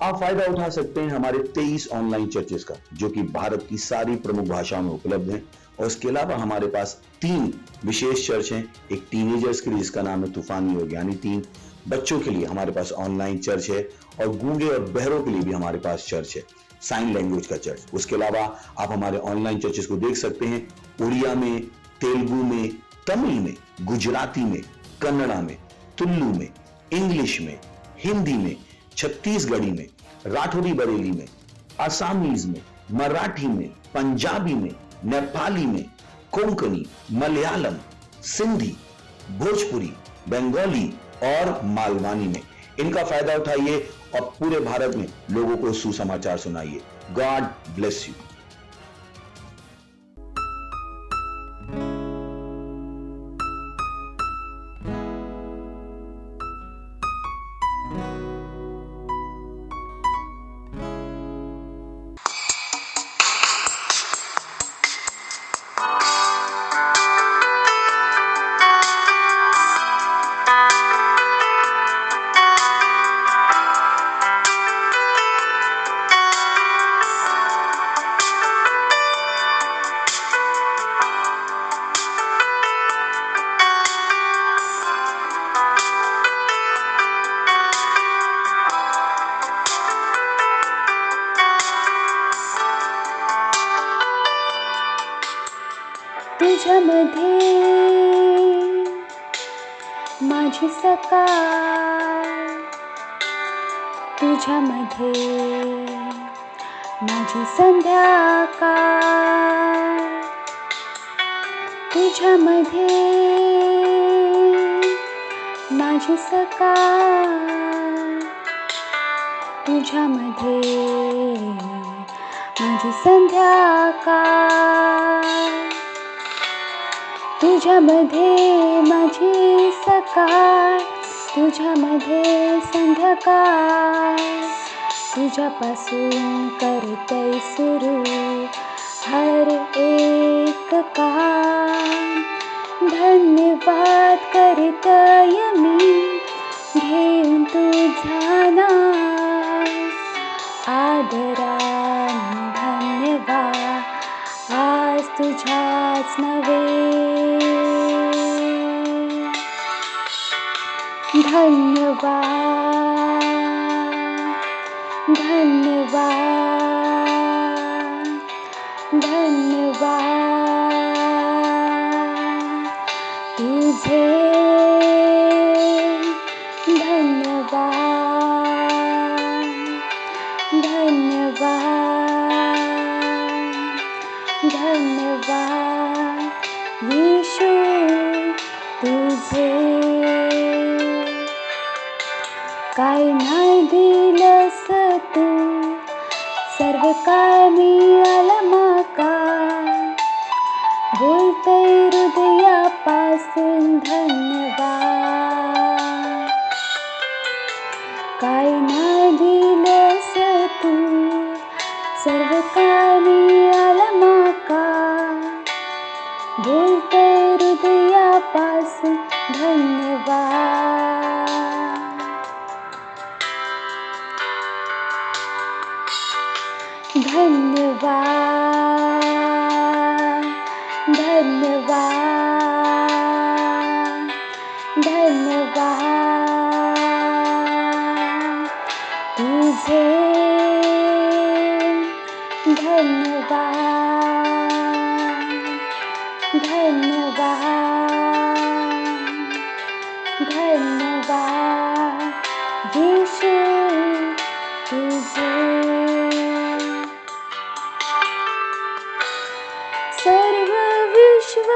आप फायदा उठा सकते हैं हमारे 23 ऑनलाइन चर्चेस का, जो कि भारत की सारी प्रमुख भाषाओं में उपलब्ध हैं। और इसके अलावा हमारे पास 3 विशेष चर्च हैं। एक टीनेजर्स के लिए जिसका नाम है तूफानी योग यानी 3, बच्चों के लिए हमारे पास ऑनलाइन चर्च है, और गूंगे और बहरों के लिए भी हमारे पास चर्च है, साइन लैंग्वेज का चर्च। उसके अलावा आप हमारे ऑनलाइन चर्चेस को देख सकते हैं उड़िया में, तेलुगु में, तमिल में, गुजराती में, कन्नड़ा में, तुल्लू में, इंग्लिश में, हिंदी में, छत्तीसगढ़ी में, राठौरी बरेली में, आसामीज में, मराठी में, पंजाबी में, नेपाली में, कोंकणी, मलयालम, सिंधी, भोजपुरी, बंगाली और मालवानी में। इनका फायदा उठाइए और पूरे भारत में लोगों को सुसमाचार सुनाइए। God bless you. तुझ्यामध्ये माझी सकाळ, तुझ्यामध्ये माझी संध्याकाळ, तुझ्यामध्ये माझी सकाळ, तुझ्यामध्ये माझी संध्याकाळ, तुझ्यामध्ये माझी सकाळ, तुझ्यामध्ये संध्याकाळ, तुझ्यापासून करते सुरू हर एक काम. धन्यवाद करतय मी घेऊन तुझा नाव, आदराने धन्यवाद आज तुझ्याच नव्हे. धन्यवाद, धन्यवाद, धन्यवाद तुझे. धन्यवाद, धन्यवाद, धन्यवाद येशू तुझे. काय नाही दिलंस तू, सर्व काय मिळालं माका. बोलते हृदयापासून धन्यवाद. काय नाही दिलंस तू, सर्व काय मिळालं माका. बोलते हृदयापासून धन्यवाद. धन्यवाद, धन्यवाद, धन्यवाद तुझे. धन्यवाद, धन्यवाद, धन्यवाद येशू तुझे. सर्व विश्व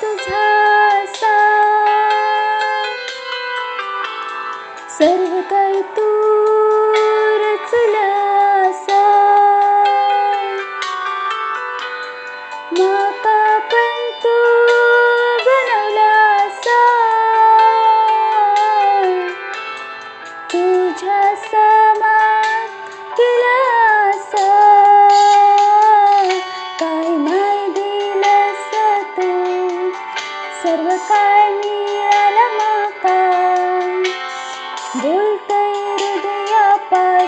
तुझा साथ, सर्व काही तू रचलासा. माका पण तू बनवलासा, तुझ्या समान केलासा. काय नाही दिलंस तू, सर्व काय मिळालं माका. बोलते हृदयापासून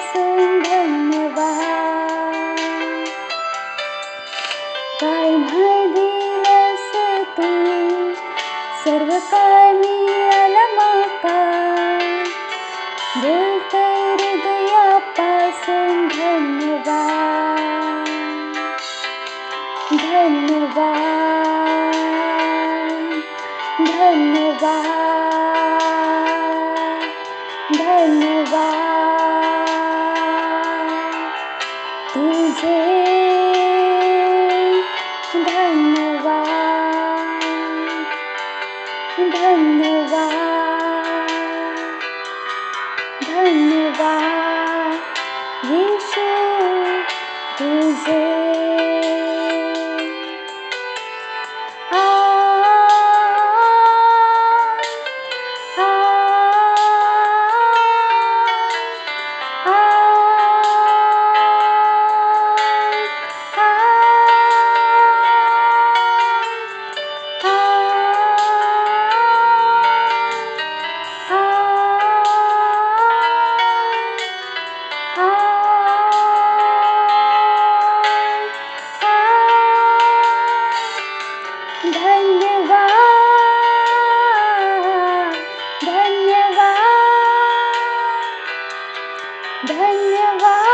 सर्व काय मिळालं माका बोलते हृदयापासून धन्यवाद धन्यवाद धन्यवाद धन्यवाद तुझे धन्यवाद धन्यवाद धन्यवाद येशू तुझे आ आ आ धन्यवाद धन्यवाद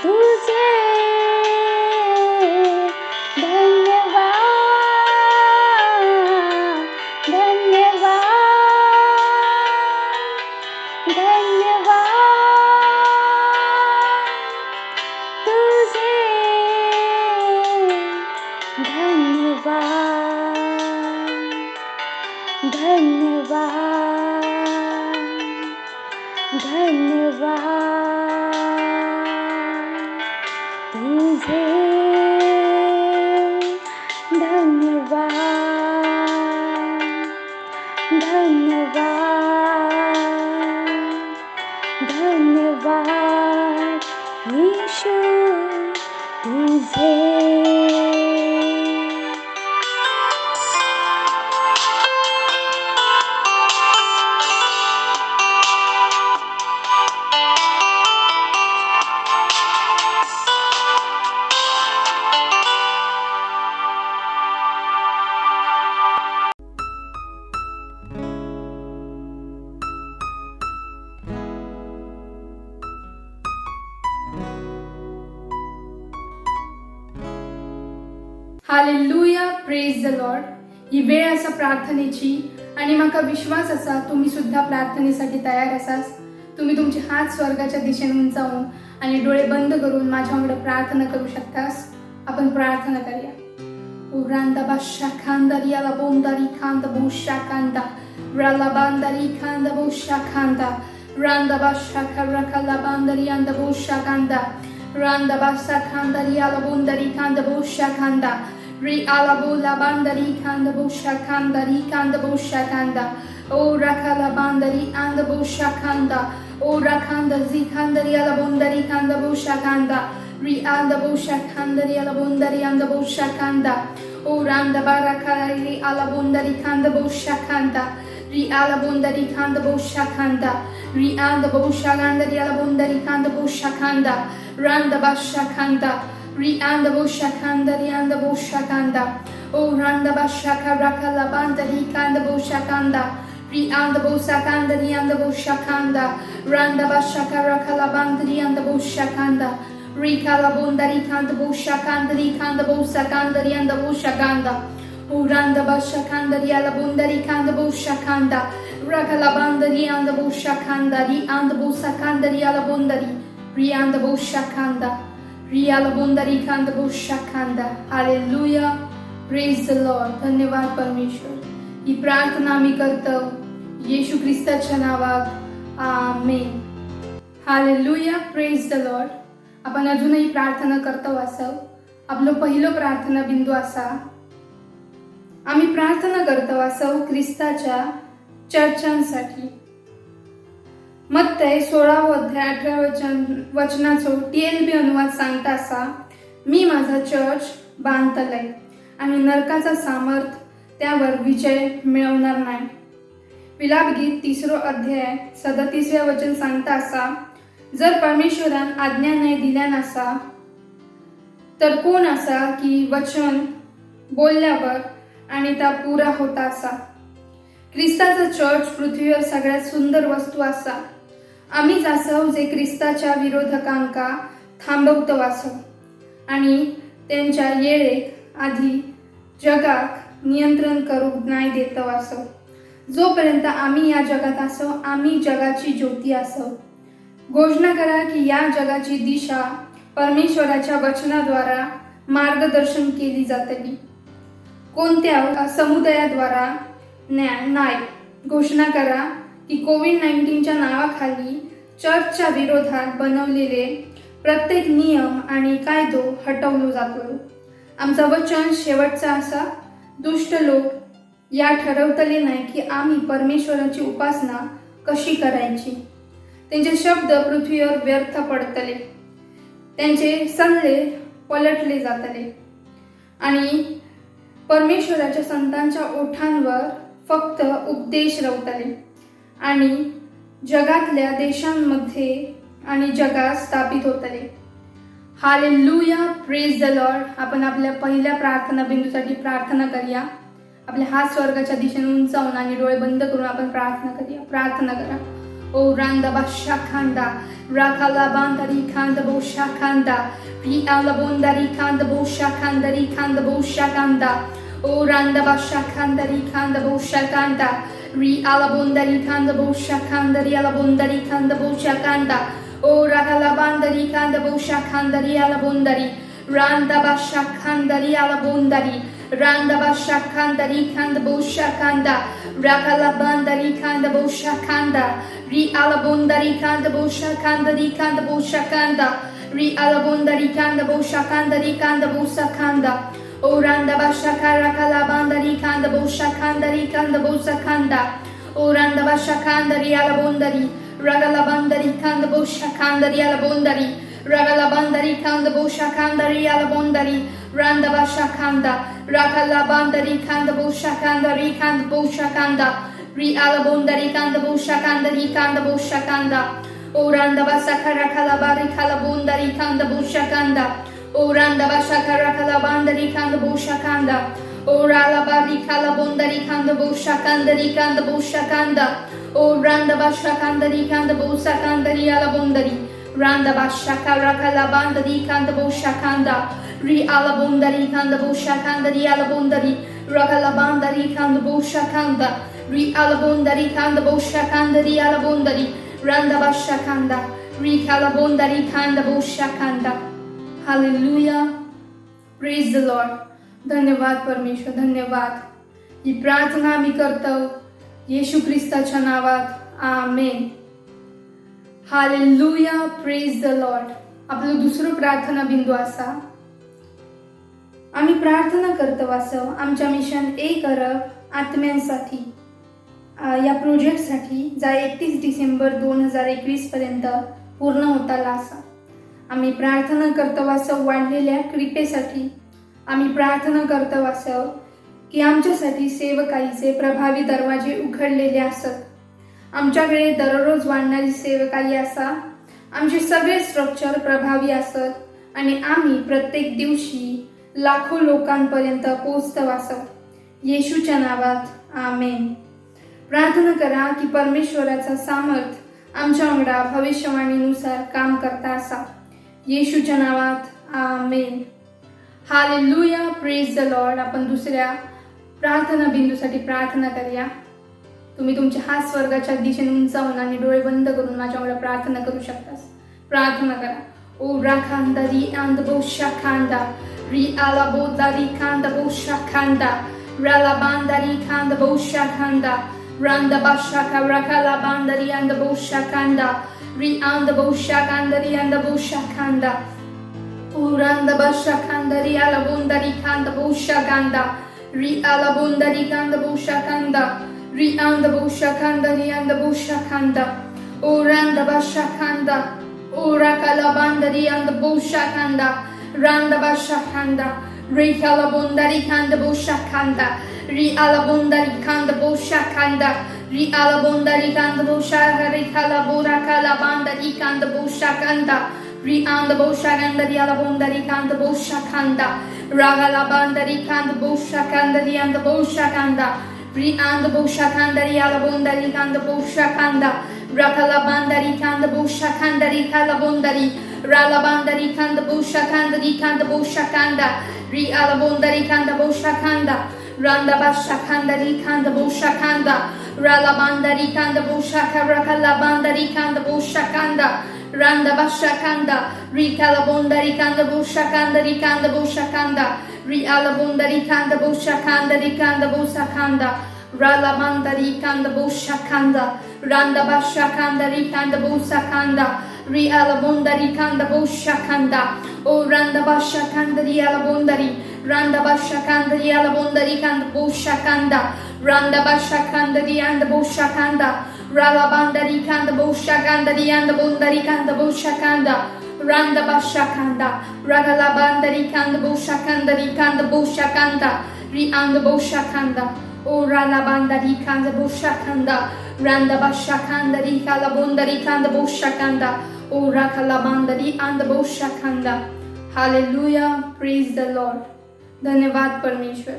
तुझे धन्यवाद धन्यवाद धन्यवाद तुझे धन्यवाद धन्यवाद धन्यवाद तुझे धन्यवाद धन्यवाद धन्यवाद येशू तुझे हालेलुया प्रेज द लॉर्ड. ही वेळ असा प्रार्थनेची आणि माका विश्वास असा तुम्ही सुद्धा प्रार्थनेसाठी तयार असाच. तुम्ही तुमचे हात स्वर्गाच्या दिशेने उंचावून आणि डोळे बंद करून माझ्याकडे प्रार्थना करू शकतास. आपण प्रार्थना करूया. उरांदा बाशा खांदारी आला बोंदारी खांदा बोशा कांदा राला बांदारी खांदा बोशा खांदा रांदा बाशा खरखला बांदारी आंदा बोशा कांदा रांदा बाशा खांदारी आला बोंदारी खांदा बोशा खांदा ri ala bola bandari kanda bosha kanda ri kanda bosha kanda o rakala bandari anda bosha kanda o rakanda zi kanda ri ala bondari kanda bosha kanda ri anda bosha kanda ri ala bondari anda bosha kanda o randa barakala ri ala bondari kanda bosha kanda ri ala bondari kanda bosha kanda ri anda bosha kanda ri ala bondari kanda bosha kanda randa basha kanda ri anda bosha kanda ri anda bosha kanda o randa basha karakala banda ri kanda bosha kanda ri anda bosha kanda ri anda bosha kanda randa basha karakala banda ri anda bosha kanda ri kala bonda ri kanda bosha kanda ri kanda bosha kanda ri anda bosha kanda o randa basha kanda ri ala bonda ri kanda bosha kanda rakala banda ri anda bosha kanda ri anda bosha kanda ri ala bonda ri anda bosha kanda रियाला बोंदारी खांदा बोशा खांदा. Hallelujah praise the lord. धन्यवाद परमेश्वर. ही प्रार्थना आम्ही करतो येशू ख्रिस्ताच्या नावात. Amen. Hallelujah praise the lord. आपण अजूनही प्रार्थना करतो असं आपलं पहिलं प्रार्थना बिंदू असा आम्ही प्रार्थना करतो असं ख्रिस्ताच्या चर्चांसाठी. मत्तय 16 अध्याय 18 वचनाचो TLB अनुवाद सांगता असा मी माझा चर्च बांधतलय आणि नरकाचा सामर्थ त्यावर विजय मिळवणार नाही. विलापगीत 3 अध्याय 37 वचन सांगता असा जर परमेश्वरान आज्ञा नाही दिल्या नसा तर कोण असा की वचन बोलल्यावर आणि त्या पुरा होता असा. ख्रिस्ताचा चर्च पृथ्वीवर सगळ्यात सुंदर वस्तू असा. आम्हीच असव जे ख्रिस्ताच्या विरोधकांका थांबवतो असो आणि त्यांच्या येळेक आधी जगाक नियंत्रण करूक नाही देतो असो. जोपर्यंत आम्ही या जगात असो आम्ही जगाची ज्योती असो. घोषणा करा की या जगाची दिशा परमेश्वराच्या वचनाद्वारा मार्गदर्शन केली जातली, कोणत्या समुदायाद्वारा नाही. घोषणा करा की कोविड-19च्या नावाखाली चर्चच्या विरोधात बनवलेले प्रत्येक नियम आणि कायदो हटवलो जातो. आमचा वचन शेवटचा असा, दुष्ट लोक या ठरवतले नाही की आम्ही परमेश्वराची उपासना कशी करायची. त्यांचे शब्द पृथ्वीवर व्यर्थ पडतले, त्यांचे सल्ले पलटले जातले आणि परमेश्वराच्या संतांच्या ओठांवर फक्त उपदेश रवतले आणि जगातल्या देशांमध्ये आणि जगात स्थापित होतले. Hallelujah, praise the lord. आपण आपल्या पहिल्या प्रार्थना बिंदूसाठी प्रार्थना करूया. आपले हात स्वर्गाच्या दिशेने उंचावून आणि डोळे बंद करून आपण प्रार्थना करूया. प्रार्थना करा. ओ रांदा बाशा खांदा राखाला बांधारी खांद बोशा खांदा री आला बोंदारी खांद बोशा खांदारी खांद बोशा खांदा. ओ रांदा बाशा खांदारी खांद बोशा खांदा री आला बोंदारी खांद बोशा खांदारी आला बोंदारी खांद बोशा खांदा. ओ राखाला बांधारी खांद बोशा खांदारी आला बोंदारी रांदा बाशा खांदारी आला बोंदारी रांदा बाशा खांदारी खांद बोशा खांदा राखाला बांधारी खांद बोशा खांदा री आला बोंदारी खांद बोशा खांदारी खांद बोशा खांदा री आला बोंदारी खांद बोशा खांदारी खांद बोशा खांदा. ओ रांदा बाशा राखाला बांधारी खांद बोशा खांदारी खांद बोशा खांदा. ओ रांदा बाशा खांदारी आला बोंदारी रागाला बांधारी खांद बोशा खांदारी आला बोंदारी रागाला बांधारी खांद बोशा खांदारी आला बोंदारी रांदा बाशा खांदा राखाला बांधारी खांद बोशा खांदारी खांद बोशा खांदा री आला बोंदारी खांद बोशा खांदारी खांद बोशा खांदा. ओ रांदा बाशा राखाला बारी खाला बोंदारी खांद बोशा खांदा. ओ रांदा बाशा राखाला बांधारी खांद बोशा खांदा. ओ राला बारी खाला बोंदारी खांद बोशा खांदारी खांद बोशा खांदा. ओ रांदा बाशा खांदारी खांद बोशा खांदारी आला बोंदारी रांदा बाशा राखाला बांधारी खांद बोशा खांदा री आला बोंदारी खांद बोशा खांदारी आला बोंदारी राखाला बांधारी खांद बोशा खांदा री आला बोंदारी खांद बोशा खांदारी आला बोंदारी रांदा बाशा खांदा री खाला बोंदारी खांद बोशा खांदा. Hallelujah, praise the lord. धन्यवाद परमेश्वर, धन्यवाद. ही प्रार्थना आम्ही करतो येशू ख्रिस्ताच्या नावात, amen. Hallelujah, praise the lord. आपलं दुसरं प्रार्थना बिंदू असा, आम्ही प्रार्थना करतो असं आमच्या मिशन 1 अरब आत्म्यांसाठी या प्रोजेक्टसाठी जा 31 डिसेंबर 2021 पर्यंत पूर्ण होताला असा. आम्ही प्रार्थना करतो असं वाढलेल्या कृपेसाठी. आम्ही प्रार्थना करतो असं की आमच्यासाठी सेवकाईचे प्रभावी दरवाजे उघडलेले असत. आमच्याकडे दररोज वाढणारी सेवकाई असा. आमचे सगळे स्ट्रक्चर प्रभावी असत आणि आम्ही प्रत्येक दिवशी लाखो लोकांपर्यंत पोहोचतो असं. येशूच्या नावात, आमेन. प्रार्थना करा की परमेश्वराचा सामर्थ आमच्या अंगडा भविष्यवाणीनुसार काम करता असा. येशूच्या नावात, amen. Hallelujah, praise the lord. आपण दुसऱ्या प्रार्थना बिंदूसाठी प्रार्थना करूया. तुम्ही तुमचे हात स्वर्गाच्या दिशेने उंचावून आणि डोळे बंद करून माझ्याकडे प्रार्थना करू शकता. प्रार्थना करा. ओ राखांदारी आंद बोशा खांदा री आला बोदारी खांदा बोशा खांदा राला बांदारी खांदा बोशा खांदा रांदा बाशा राखाला बांदारी आंद बोशा खांदा री आंद बोशा खांदारी आंद बोशा खांदा. ओ रांदा बाशा खांदारी आला बोंदारी खांदा बोशा खांदा री आला बोंदारी खांदा बोशा खांदा री आंद बोशा खांदारी आंद बोशा खांदा. ओ रांदा बाशा खांदा ओ राखाला बांदारी आंद बोशा खांदा रांदा बाशा खांदा री आला बोंदारी खांदा बोशा खांदा री आला बोंदारी खांदा बोशा खांदा री आला बोंदारी खांदा बोशा री खाला बोरा खाला बांदारी खांदा बोशा खांदा री आंद बोशा खांदा री आला बोंदारी खांदा बोशा खांदा Ragala bandari kanda bosha kandari and the bosha kanda. Ri and the bosha kandari alabondari kanda bosha kanda. Rakala bandari kanda bosha kandari kalabondari. Rala bandari kanda bosha bosha kanda. Ri alabondari kanda bosha kanda. Randa basha kandari kanda bosha kanda. Rala bandari kanda bosha karakala bandari kanda bosha kanda. Randa basha kanda. Ri kalabondari kanda bosha kanda. Ri alabondari kanda bosha kanda. Rala bandari kanda bosha kanda. Randa basha kandari kanda bosha kanda. Ri alabondari kanda bosha kanda. O randa basha kandari alabondari. Randa basha kandari alabondari kanda bosha kanda. Randa basha kandari and bosha kanda. Rala bandari kanda bosha kandari and bondari kanda bosha kanda. Randa basha kanda. Ragala bandari kanda bosha kanda. Ri and bosha kanda. O rala bandari kanda bosha kanda. Randa basha kandari kalabondari kanda bosha kanda. O rakala bandari and bosha kanda. Hallelujah, praise the Lord. धन्यवाद परमेश्वर.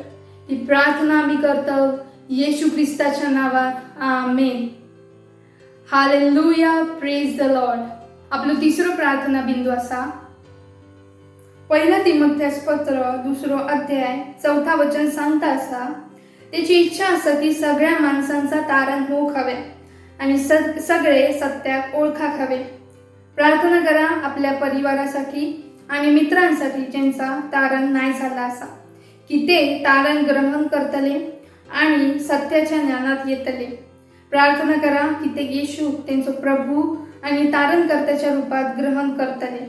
ही प्रार्थना आम्ही करतो येशू ख्रिस्ताच्या नावात. Amen. Hallelujah, praise the lord. आपलं तिसरं प्रार्थना बिंदू असा. पहिला तिमोथेस पत्र 2 अध्याय 4 वचन सांगता असा. त्याची इच्छा असा की सगळ्या माणसांचा तारण होऊक हवे आणि सगळे सत्याक ओळखाक हवे. प्रार्थना करा आपल्या परिवारासाठी आणि मित्रांसाठी ज्यांचा तारण नाही झाला असा, की ते तारण ग्रहण करतले आणि सत्याच्या ज्ञानात येतले. प्रार्थना करा की ते येशू त्यांचा प्रभू आणि तारणकर्त्याच्या रूपात ग्रहण करतले.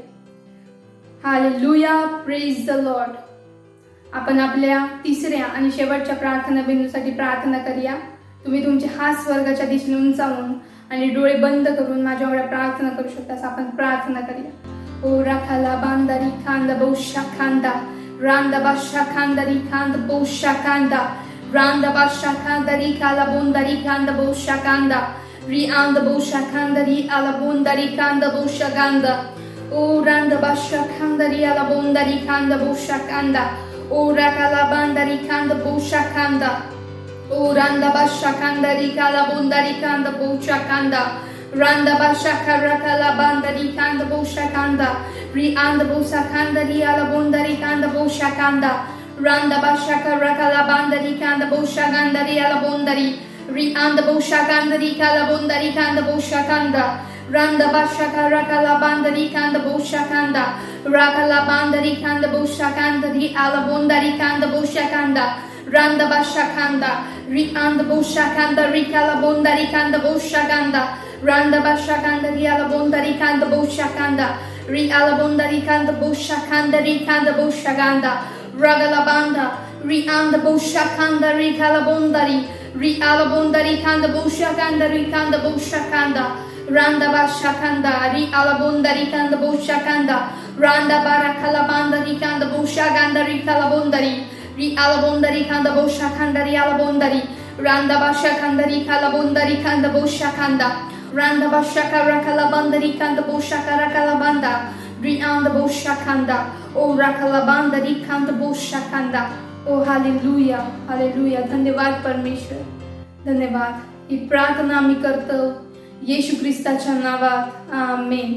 Hallelujah, praise the lord. आपण आपल्या तिसऱ्या आणि शेवटच्या प्रार्थना बिंदूसाठी प्रार्थना करूया. तुम्ही तुमचे हात स्वर्गाच्या दिशेने उंचावून आणि डोळे बंद करून माझ्यावर प्रार्थना करू शकता. आपण प्रार्थना करूया. ओ राखाला बांदारी खांदा बोशा खांदा. रांदा बाशा खांदारी खांदा बोशा खांदा. रांदा बाशा खांदारी खाला बोंदारी खांदा बोशा खांदा. री आंदा बोशा खांदारी आला बोंदारी खांदा बोशा खांदा. ओ रांदा बाशा खांदारी आला बोंदारी खांदा बोशा खांदा. ओ राखाला बांदारी खांदा बोशा खांदा. O randa basha kandari kala bondari kanda bocha kanda. Randa basha karakala bandari kanda bocha kanda. Ri anda bosa kandari ala bondari kanda bocha kanda. Randa basha karakala bandari kanda bocha kandari ala bondari. Ri anda bocha kandari kala bondari kanda bocha kanda. Randa basha karakala bandari kanda bocha kanda. Rakala bandari kanda bocha kandari ala bondari kanda bocha kanda. Randa basha kanda. Ri anda bosha kanda ri kala bondari kanda bosha kanda. Randa basha kanda ri ala bondari kanda bosha kanda. Ri ala bondari kanda bosha kanda ri kanda bosha kanda. Ragala banda. Ri anda bosha kanda ri kala bondari. Ri ala bondari kanda bosha kanda ri kanda bosha kanda. Randa basha kanda ri ala bondari kanda bosha kanda. Randa barakala banda ri kanda bosha kanda ri kala bondari. Ri alabondari kanda bosha kanda ri alabondari. Randa basha kanda ri kala bondari kanda bosha kanda. Randa basha karakala bandari kanda bosha karakala banda. Ri anda bosha kanda. O rakala bandari kanda bosha kanda. O hallelujah, hallelujah. धन्यवाद परमेश्वर, धन्यवाद. ही प्रार्थना आम्ही करतो येशू ख्रिस्ताच्या नावात. Amen.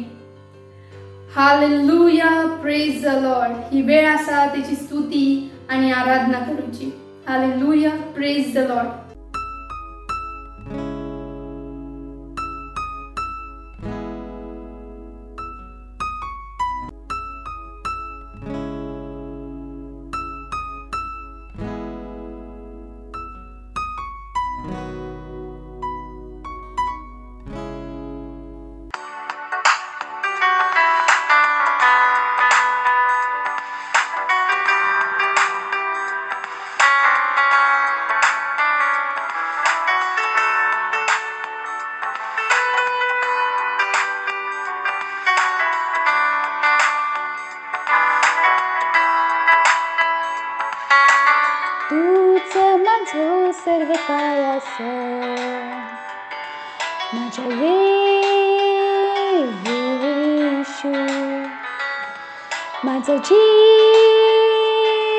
Hallelujah, praise the lord. ही वेळ असा त्याची स्तुती आणि आराधना करूची. Hallelujah, praise the lord. तूच माझो सर्व काय असं माझ्या येशू, माझं जीवन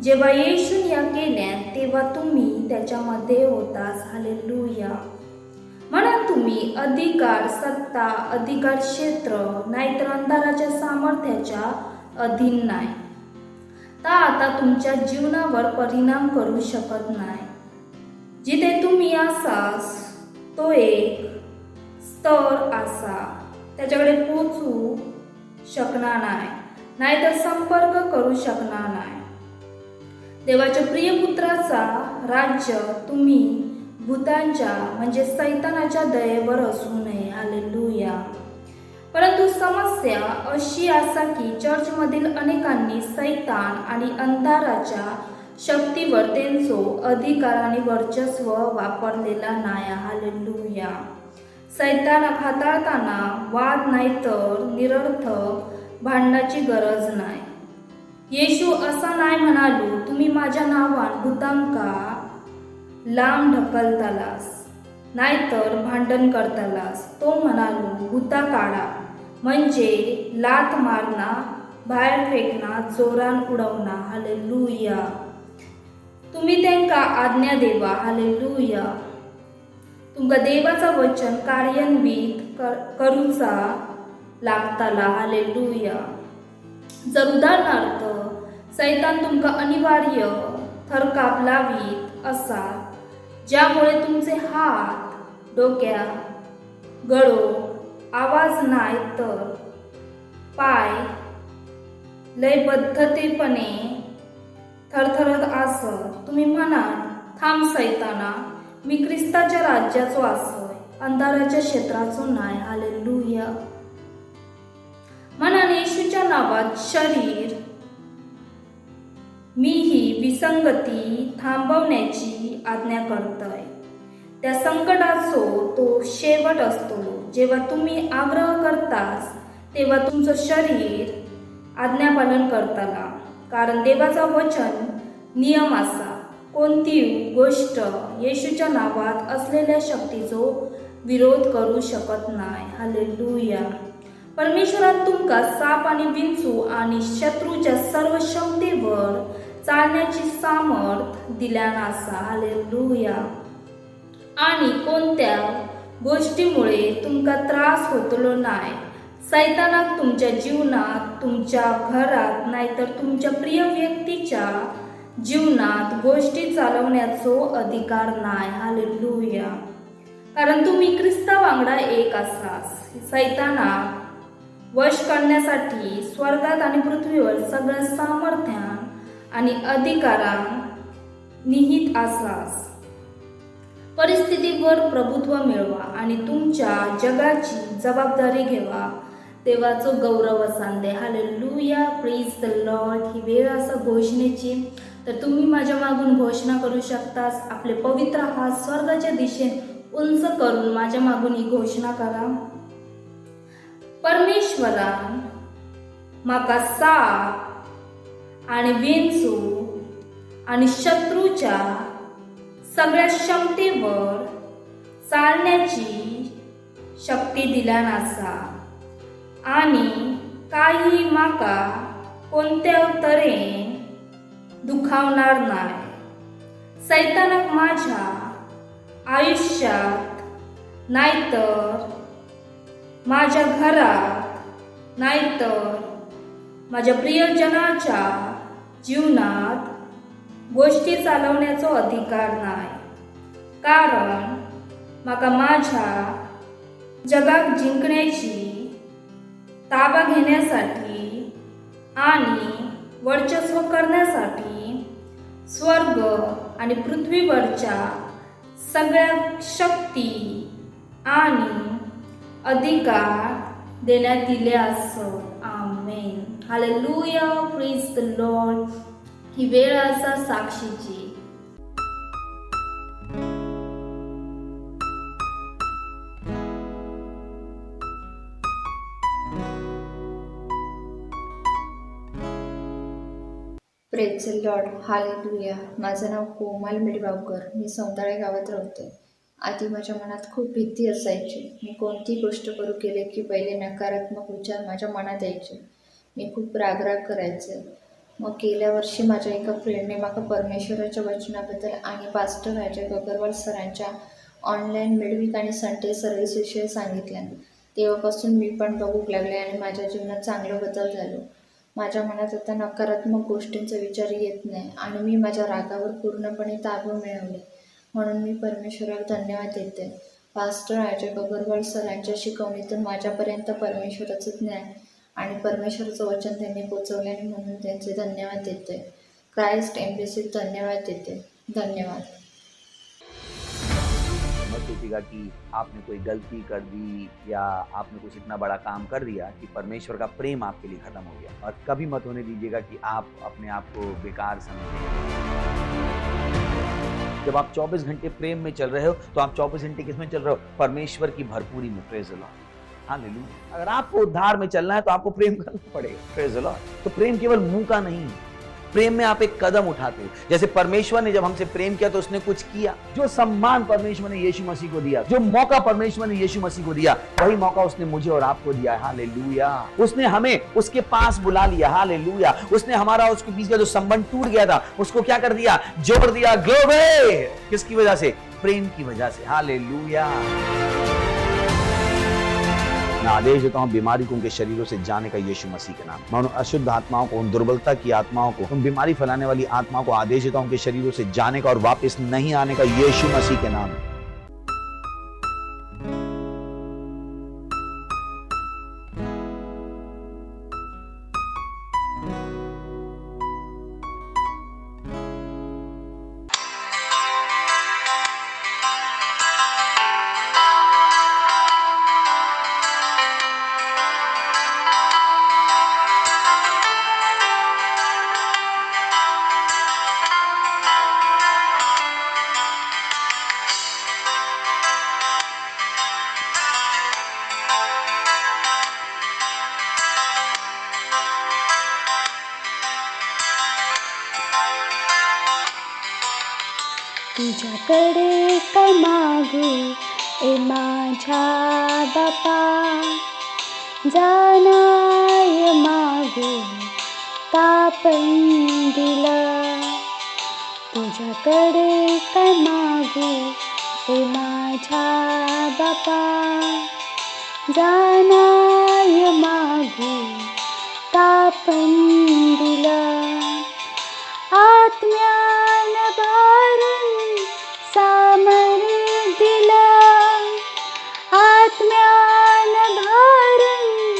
जेव्हा येशूने या केल्या तेव्हा तुम्ही त्याच्यामध्ये होतास. हालेलुया. म्हणून तुम्ही अधिकार, सत्ता, अधिकार क्षेत्र नाहीतर अंधाराच्या सामर्थ्याच्या अधीन नाही. तर आता तुमच्या जीवनावर परिणाम करू शकत नाही. जिथे तुम्ही असास तो एक स्तर असा, त्याच्याकडे पोचू शकणार नाही, नाहीतर संपर्क करू शकणार नाही. देवाच्या प्रिय पुत्राचा राज्य तुम्ही भूतांच्या म्हणजे सैतानाच्या दयेवर असू नये. हालेलुया. परंतु समस्या अशी असा की चर्चमधील अनेकांनी सैतान आणि अंधाराच्या शक्तीवर त्यांचो अधिकार आणि वर्चस्व वापरलेला नाही. हालेलुया. सैतानाक हाताळताना वाद नाही तर निरर्थक भांडणाची गरज नाही. येशू असा नाही म्हणालो, तुम्ही माझ्या नावान भूतांका लांब ढकलतालास नाहीतर भांडण करतालास. तो म्हणालो, भूता काढा म्हणजे लात मारणा, बाहेर फेकणा, जोरान उडवणा. हालेलुया. तुम्ही त्यांका आज्ञा देवा. हालेलुया. तुमका देवाचा वचन कार्यान्वित करूचा लागताला. हालेलुया. जर उदाहरणार्थ सैतान तुमका अनिवार्य थरकाप लावीत असा ज्यामुळे तुमचे हात डोक्या गळो, आवाज नाही तर पाय लयबद्धतेपणे थरथरत असत, तुम्ही म्हणाल, थांब सैताना, मी ख्रिस्ताच्या राज्याचो असोय, अंधाराच्या क्षेत्राचो नाही. हालेलुया. म्हणून येशूच्या नावात शरीर मी ही विसंगती थांबवण्याची आज्ञा करतोय. त्या संकटाचो तो शेवट असतो. जेव्हा तुम्ही आग्रह करतास तेव्हा तुमचं शरीर आज्ञापालन करताला, कारण देवाचा वचन नियम असा, कोणतीही गोष्ट येशूच्या नावात असलेल्या शक्तीचो विरोध करू शकत नाही. हालेलुया. परमेश्वरान तुमका साप आणि विंचू आणि शत्रूच्या सर्व क्षमतेवर चालण्याची सामर्थ दिल्यान असा. हालेलुया. आणि कोणत्या गोष्टीमुळे तुमका त्रास होतलो नाही. सैतानाक तुमच्या जीवनात, तुमच्या घरात नाहीतर तुमच्या प्रिय व्यक्तीच्या जीवनात गोष्टी चालवण्याचो अधिकार नाही. हालेलुया. कारण तुम्ही ख्रिस्ता वांगडा एक असास. सैतानाक वश करण्यासाठी स्वर्गात आणि पृथ्वीवर सगळ्या सामर्थ्यान आणि अधिकारान निहित असास. परिस्थितीवर प्रभुत्व मिळवा आणि तुमच्या जगाची जबाबदारी घेवा. देवाचो गौरव सांदे. हालेलुया. Praise the lord. ही वेळ असा घोषणेची, तर तुम्ही माझ्या मागून घोषणा करू शकतास. आपले पवित्र हात स्वर्गाच्या दिशेने उंच करून माझ्या मागून ही घोषणा करा. परमेश्वरान माका साप आणि विंचू आणि शत्रूच्या सगळ्या क्षमतेवर चालण्याची शक्ती दिल्यान असा आणि काही माका कोणत्या तऱ्हेन दुखावणार नाही. सैतानाक माझ्या आयुष्यात नाहीतर माझ्या घरात नाहीतर माझ्या प्रियजनाच्या जीवनात गोष्टी चालवण्याचा अधिकार नाही. कारण माका माझ्या जगाक जिंकण्याची, ताबा घेण्यासाठी आणि वर्चस्व करण्यासाठी स्वर्ग आणि पृथ्वीवरच्या सगळ्या शक्ती आणि अधिकार देण्यात दिले असत. Amen. Hallelujah. Praise the lord. ही वेळ असा साक्षीची. Praise the lord. हालेलुया. माझं नाव कोमल मिडगावकर. मी सौंदाळे गावात राहते. आधी माझ्या मनात खूप भीती असायची. मी कोणती गोष्ट करू केले की पहिले नकारात्मक विचार माझ्या मनात यायचे. मी खूप रागराग करायचे. मग गेल्या वर्षी माझ्या एका फ्रेंडने म्हाका परमेश्वराच्या वचनाबद्दल आणि पास्टर अजय अगरवाल सरांच्या ऑनलाईन मिडवीक आणि संडे सर्व्हिस विषयी सांगितल्यान. तेव्हापासून मी पण बघूक लागले आणि माझ्या जीवनात चांगला बदल झालो. माझ्या मनात आता नकारात्मक गोष्टींचा विचार येत नाही आणि मी माझ्या रागावर पूर्णपणे ताबा मिळवले. म्हणून मी परमेश्वराला धन्यवाद देते. पास्टर अजय अगरवाल सरांच्या शिकवणीतून माझ्यापर्यंत परमेश्वराचं ज्ञान आणि परमेश्वराचं वचन त्यांनी पोचवल्याने म्हणून त्यांचे धन्यवाद देते. क्राइस्ट एम्बेसीत धन्यवाद देते. धन्यवाद. मत सोचिएगा कि आपने कोई गलती कर दी या आपने कुछ इतना बड़ा काम कर दिया कि परमेश्वर का प्रेम आपके लिए खत्म हो गया, और कभी मत होने दीजिएगा कि आप अपने आप को बेकार समझें. जब आप 24 घंटे प्रेम में चल रहे हो तो आप 24 घंटे किस में चल रहे हो? परमेश्वर की भरपूरी में. Praise the lord. हालेलुया. अगर आपको उद्धार में चलना है तो आपको प्रेम करना पड़ेगा. Praise the Lord. तो प्रेम केवल मुंह का नहीं, प्रेम में आप एक कदम उठाते हो. जैसे परमेश्वर ने जब हमसे प्रेम किया तो उसने कुछ किया. जो सम्मान परमेश्वर ने यीशु मसीह को दिया, जो मौका परमेश्वर ने यीशु मसीह को दिया, वही मौका उसने मुझे और आपको दिया. हालेलुया. उसने हमें उसके पास बुला लिया. हालेलुया. उसने हमारा उसके बीच का जो संबंध टूट गया था उसको क्या कर दिया? जोड़ दिया. ग्लोरी. किसकी वजह से? प्रेम की वजह से. हालेलुया. मैं आदेश देता हूं बीमारी को उनके शरीरों से जाने का यीशु मसीह के नाम. मैं उन अशुद्ध आत्माओं को, उन दुर्बलता की आत्माओं को, उन बीमारी फैलाने वाली आत्माओं को आदेश देता हूं उनके शरीरों से जाने का और वापस नहीं आने का यीशु मसीह के नाम. तुझ्याकडे काय मागू ए माझ्या बापा, जाणाय मागू तापण दिलं. तुझ्याकडे काय मागू ए माझ्या बापा, जाणाय मागू तापण दिलं. आत्म्यान भरून सामर्थ दिलं, आत्म्यान भरून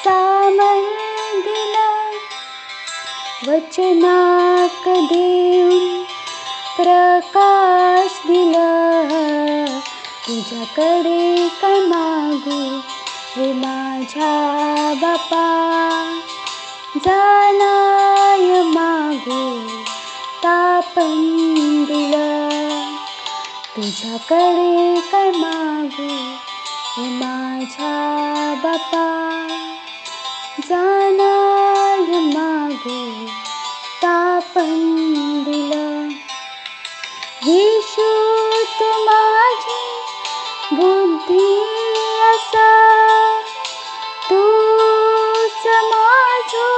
सामर्थ दिलं. वचनाक देऊन प्रकाश दिलं. तुझ्याकडे काय मागू हे माझ्या बापा, जाणाय मागू तापण दिलं. तुझ्याकडे काय मागू हे माझ्या बापा, जाणाय मागू तापण दिलं. येशू तू माझी बुद्धी असा, तूच माझो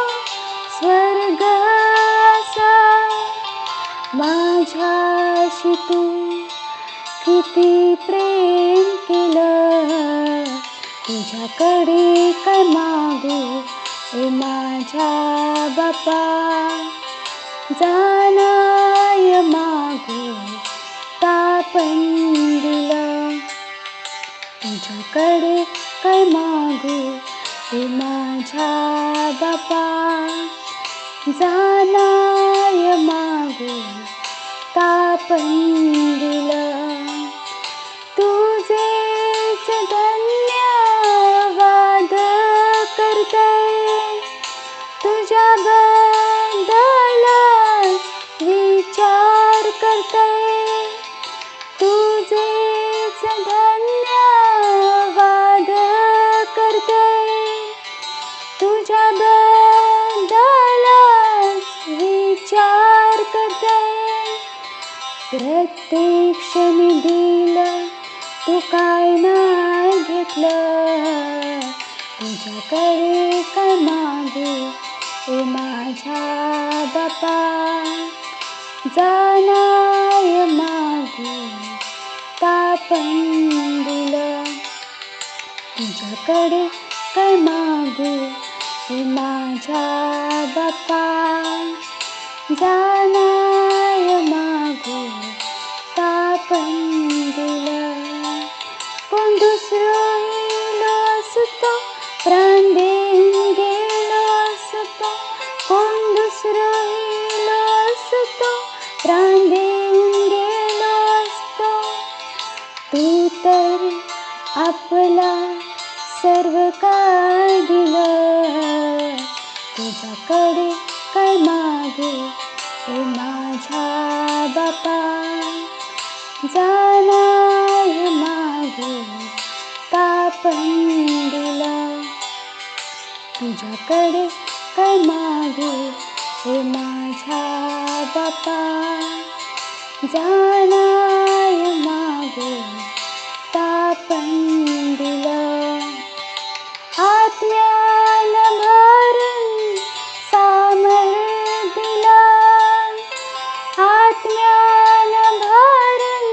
स्वर्ग असा. माझ्याशी तू किती प्रेम केलं. तुझ्याकडे काय मागू ए माझ्या बापा, जाणाय मागू तापण दिलं. तुझ्याकडे काय मागू हे माझ्या बापा, जाणाय मागू तापण दिलं. तुझेच धन्यवाद करते, तुझ्याबद्दल विचार करते. तुझेच धन्यवाद करते, तुझ्याबद्दल विचार करते. प्रत्येक क्षणी दिलं, तू काय नाही घेतलं. तुझ्याकडे काय मागू ए माझ्या बापा जाणाय मागे तापंदिलं तुझ्याकडे काय मागू ए माझ्या बापा जाणाय मागू तापंदिलं कोण दुसरं येलो असतो प्राण देऊन गेलो असतो कोण दुसरं येलो असतो प्राण देऊन गेलो असतो तू तर आपला सर्व काय दिलं तुझ्याकडे काय मागू ए माझ्या बापा जाणाय मागे तापंदिलं तुझ्याकडे काय मागू ए माझ्या बापा जाणाय मागे तापंदिलं आत्म्यानं भरून सामर दिलं आत्म्यानं भरून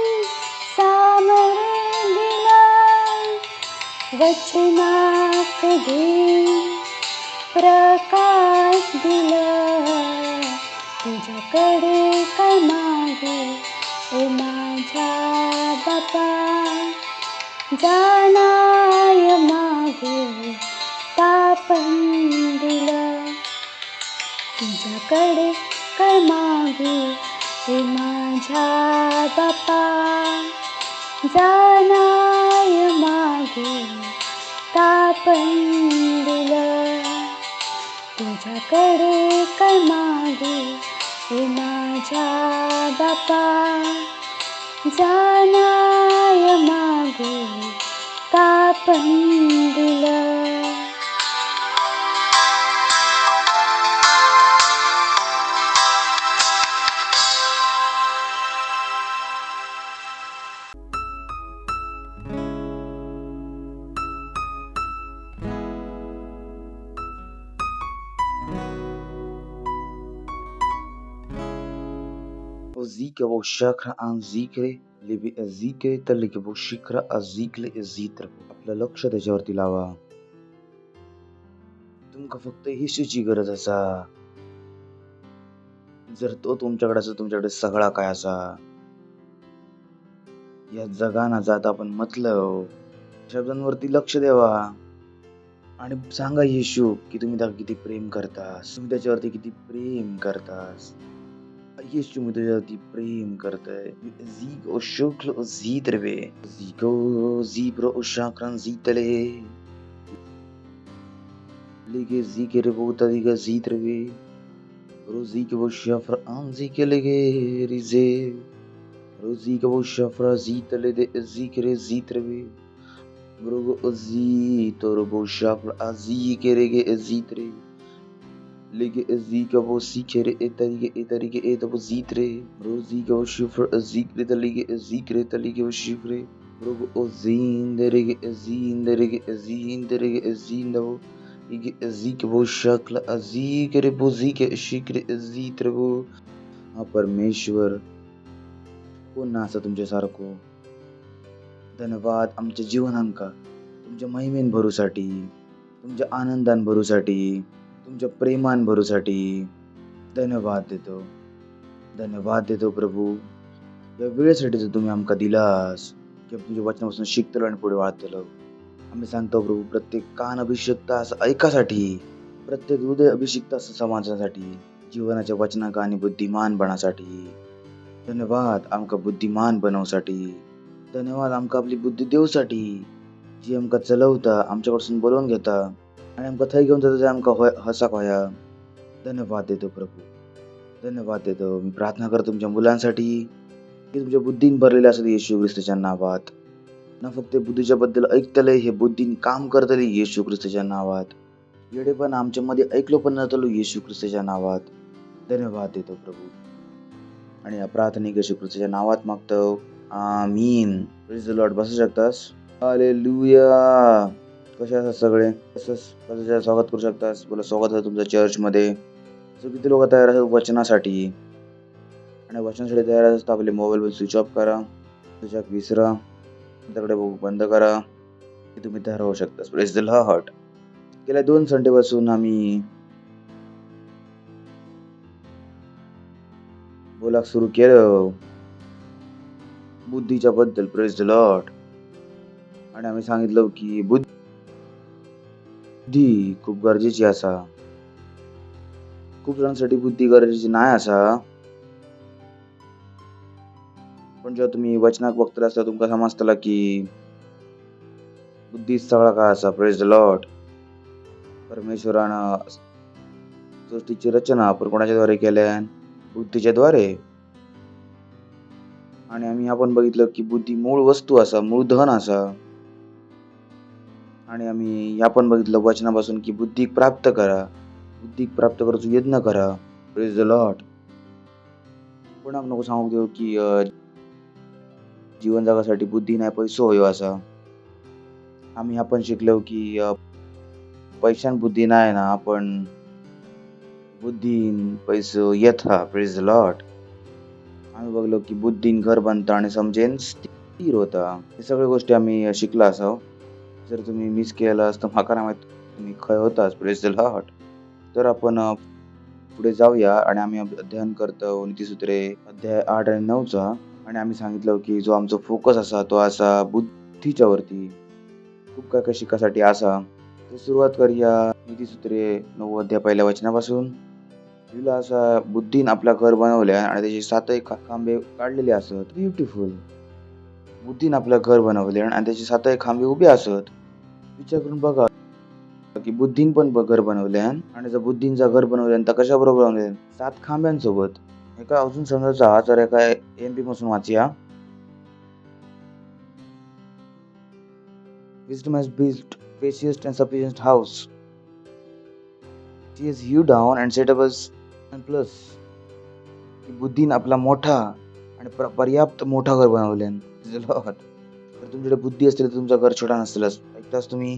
सामर दिलं वचनात देऊन प्रकाश दिलं तुझ्याकडे काय मागू ए माझ्या बापा जाणाय मागे तापंदिलं तुझ्याकडे काय मागू ए माझ्या बापा जाणाय मागे तापंदिलं तुझ्याकडे काय मागू ए माझ्या बापा जाणाय मागे तापंदिलं Zika wo shakra an zikre Libby zikre तर लिबी वो शिखर अजिकले जित्र आपलं लक्ष त्याच्यावरती लावा. तुमका फक्त येशूची गरज असा. जर तो तुमच्याकडे असा तुमच्याकडे सगळा काय असा. या जगाना जात आपण मतलब शब्दांवरती लक्ष द्यावा आणि सांगा येशू की तुम्ही त्याला किती प्रेम करतास, तुम्ही त्याच्यावरती किती प्रेम करतास. येशू मी तुझ्यावरती प्रेम करतोय. Zigo शुक्ल zitrve Zigo zibro shakran zitale Lige zikere vota diga zitrve Rozi ke wo shafra anzi ke lege rize Rozi ke wo shafra zitale de zikere zitrve Brogo ozi torobo shafra azi ke lege zitre Lige zika wo sikere etarige etabo zitre rozi ga wo shifre zikre talige talige wo shifre rogo ozinderige zindavo ige zika wo shakla azikere bo zike shikre zitre वो हा परमेश्वर कोण NASA तुमच्यासारखो. धन्यवाद आमच्या जीवनांका तुमच्या महिमेन भरूसाठी तुमच्या आनंदान भरूसाठी तुमच्या प्रेमान भरूसाठी धन्यवाद देतो प्रभू. या वेळेसाठी जर तुम्ही आमका दिलास की तुमच्या वचनापासून शिकतलो आणि पुढे वाढतलो. आम्ही सांगतो प्रभू प्रत्येक कान अभिषिक्त असं ऐकासाठी प्रत्येक हृदय अभिषिक्त असं समाजासाठी जीवनाच्या वचनाका आणि बुद्धिमान बनासाठी धन्यवाद. आमका बुद्धिमान बनवसाठी धन्यवाद. आमका आपली बुद्धी देऊसाठी जी आमका चलवता आमच्यापासून बोलवून घेता आणि आमका थंय घेऊन जाता आमका हसाक होया. धन्यवाद देतो प्रभू. धन्यवाद देतो. मी प्रार्थना करतो तुमच्या मुलांसाठी की तुमच्या बुद्धीन भरलेले असत येशू ख्रिस्ताच्या नावात. ना फक्त बुद्धीच्या बद्दल ऐकतले हे बुद्धीन काम करतले येशू ख्रिस्ताच्या नावात. येडे पण आमच्या मध्ये ऐकलो पण नव्हतो येशू ख्रिस्ताच्या नावात. धन्यवाद देतो प्रभू. आणि या प्रार्थनिक येशू ख्रिस्ताच्या नावात मागतो. आमीन. Praise the Lord. बसू शकतास. हालेलुया. कसे असतात सगळे? कसं स्वागत करू शकतास? बोला स्वागत आहे तुमचं चर्चमध्ये. सो किती लोक तयार असतात वचनासाठी, आणि वचनासाठी तयार असतात आपले मोबाईल स्विच ऑफ करा, तुझ्या विसरा, त्याकडे बघू बंद करा, की तुम्ही तयार होऊ शकता. Praise the Lord. गेल्या 2 संडे पासून आम्ही बोला सुरू केलं बुद्धीच्या बद्दल. Praise the Lord. आणि आम्ही सांगितलं की बुद्धी खूप गरजेची असा. खूप जणांसाठी बुद्धी गरजेची नाही असा, पण जेव्हा तुम्ही वचनाक बघतला असता तुमका समजतला की बुद्धी सगळा काय असा. Praise the Lord. परमेश्वरानं सृष्टीची रचना आपण कोणाच्या द्वारे केल्या? बुद्धीच्या द्वारे. आणि आम्ही आपण बघितलं की बुद्धी मूळ वस्तू असा, मूळ धन असा. आणि आम्ही ह्या पण बघितलं वचनापासून की बुद्धी प्राप्त करा, बुद्धी प्राप्त करूचो यत्न करा. Praise the lord. पण आपण नको सांगू देऊ की जीवन जगासाठी बुद्धी नाही पैसो होयो असा. आम्ही आपण शिकलो की पैशान बुद्धी नाही ना, आपण बुद्धीन पैसो येथा. Praise the Lord. आम्ही बघलो की बुद्धीन घर बनता आणि समजेन स्थिर होता. हे सगळ्या गोष्टी आम्ही शिकला असाव. जर तुम्ही मिस केलं असतं माका नाही माहित तुम्ही खय होताच. Praise the Lord. तर आपण पुढे जाऊया आणि आम्ही अध्ययन करतो नीतिसूत्रे अध्याय 8 आणि 9चा. आणि आम्ही सांगितलं की जो आमचा फोकस असा तो असा बुद्धीच्या वरती. खूप काय काय शिकासाठी असा. तर सुरुवात करूया नीतिसूत्रे 9 अध्याय 1 वचनापासून. लिहिलं असा, बुद्धीन आपला घर बनवल्या आणि त्याचे 7 खांबे काढलेले असत. ब्युटिफुल. बुद्धीन आपलं घर बनवले आणि त्याचे 7 खांबे उभे असत. विचार करून बघा की बुद्धीन पण घर बनवल्या आणि जर बुद्धींचा घर बनवल्या तर कशा बरोबर बनवले? 7 खांब्यांसोबत. एका अजून समजायचा तर एका एमपी पासून वाचिया. Wisdom has built spacious and sufficient house. She has hewed down and set up a plus. बुद्धीन आपला मोठा आणि पर्याप्त मोठा घर बनवले. तर तुमच्याकडे बुद्धी असतील तर तुमचं घर छोटा नसतील. ऐकताच तुम्ही?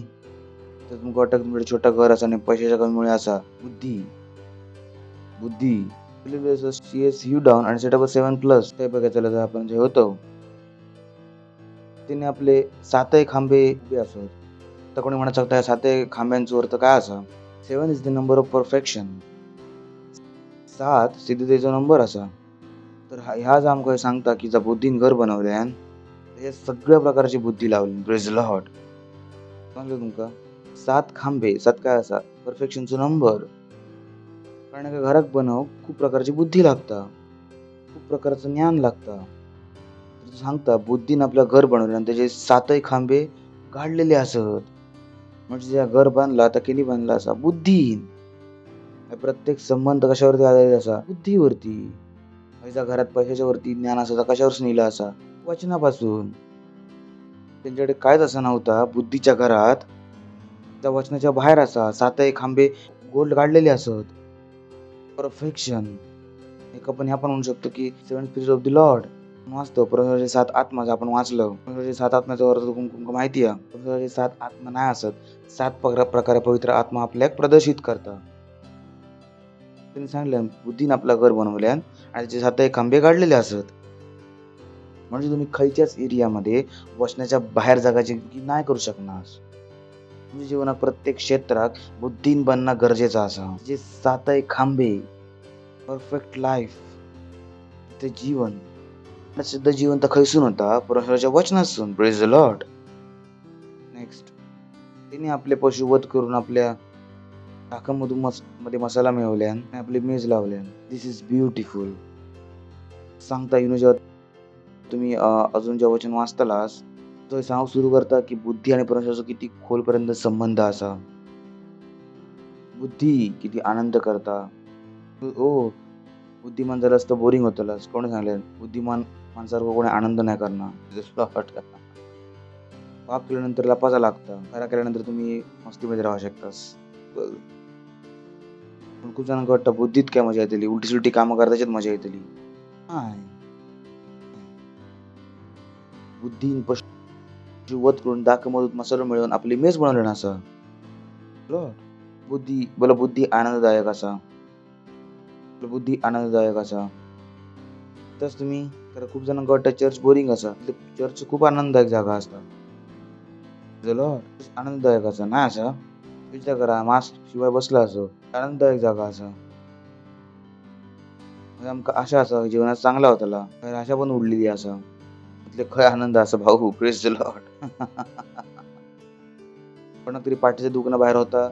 तर तुमका वाटतं तुमच्याकडे छोटा घर असा आणि पैशाच्या कमीमुळे असा. बुद्धी she has hewed down and set up a 7+. ते बघायचं आपण जे होतो तिने आपले 7 खांबे उभे असत. तर कोणी म्हणू शकता 7 खांब्यांचा अर्थ काय असा? 7 is the number of perfection. 7 सिद्धतेचा नंबर असा. तर ह्याच आमका सांगता की जर बुद्धीन घर बनवल्यान हे सगळ्या प्रकारची बुद्धी लावली. Praise the lord. सांगलं तुमका 7 खांबे, 7 काय असा? परफेक्शनचा नंबर. कारण एका घराक बनव खूप प्रकारची बुद्धी लागता, खूप प्रकारचं ज्ञान लागतं. सांगता बुद्धीन आपलं घर बनवलं आणि त्याचे 7 खांबे काढलेले असत. म्हणजे ज्या घर बांधला तर केली बांधला असा? बुद्धीन. प्रत्येक संबंध कशावरती आधारित असा? बुद्धीवरती. ज्या घरात पैशाच्या वरती ज्ञान असा कशावर नेला असा? वचनापासून. त्यांच्याकडे कायच असा नव्हता बुद्धीच्या घरात. त्या वचनाच्या बाहेर असा 7 खांबे गोल्ड काढलेले असत. परफेक्शन. एक आपण ह्या पण म्हणू शकतो की 7 स्पिरिट ऑफ द लॉर्ड वाचतो. परमेश्वराचे 7 आत्मा आपण वाचलं. परमेश्वराचे 7 आत्म्याचा अर्थ तुमका माहिती आहे? परमेश्वराचे 7 आत्मा नाही असत. 7 प्रकारे पवित्र आत्मा आपल्याक प्रदर्शित करतात. त्यांनी सांगितलं बुद्धीने आपलं घर बनवल्या आणि त्याचे 7 खांबे काढलेले असत. म्हणजे तुम्ही खायच्याच एरियामध्ये वचनाच्या बाहेर जगाची नाही करू शकणार. तुमच्या जीवनात प्रत्येक क्षेत्रात बुद्धीन बनणं गरजेचं असा. जे 7 खांबे परफेक्ट लाईफ ते जीवन सिद्ध जीवन तर खैसून होता? परमेश्वराच्या वचनातून. Praise the lord. नेक्स्ट. तिने आपले पशुवध करून आपल्या टाकामधून मध्ये मसाला मिळवल्या आणि आपली मेज लावल्या. दिस इज ब्युटिफुल. सांगता येऊन जेव्हा तुम्ही अजून जेव्हा वचन वाचतालास तर सांगू सुरू करता की बुद्धी आणि परमेश्वराचा किती खोलपर्यंत संबंध असा. बुद्धी किती आनंद करता. ओ बुद्धिमान झालं असतं बोरिंग होतलास. कोणी सांगले बुद्धिमान माणसावर कोणी आनंद नाही करणार. पाप केल्यानंतर लपाचा लागतं. खरा केल्यानंतर तुम्ही मस्तीमध्ये राहू शकतास. पण खूप जणांना वाटतं बुद्धीत काय मजा येतली, उलटी सुलटी कामं करता त्याच्यात मजा येतली. नाही. बुद्धीन वध करून दाखमधून मसाला मिळवून आपली मेज बनवले ना असं बुद्धी बोला बुद्धी आनंददायक असा बुद्धी आनंददायक असा तस तुम्ही तर खूप जणांका वाटतं चर्च बोरिंग असा चर्च खूप आनंददायक जागा असता आनंददायक असा नाही असा विचार करा मास्क शिवाय बसला असो आनंददायक जागा असा आमका आशा असा जीवनात चांगला होताला आशा पण उडलेली असा खय आनंद असा भाऊ प्रेज द लॉर्ड पण तरी पाठीच्या दुकाना बाहेर होता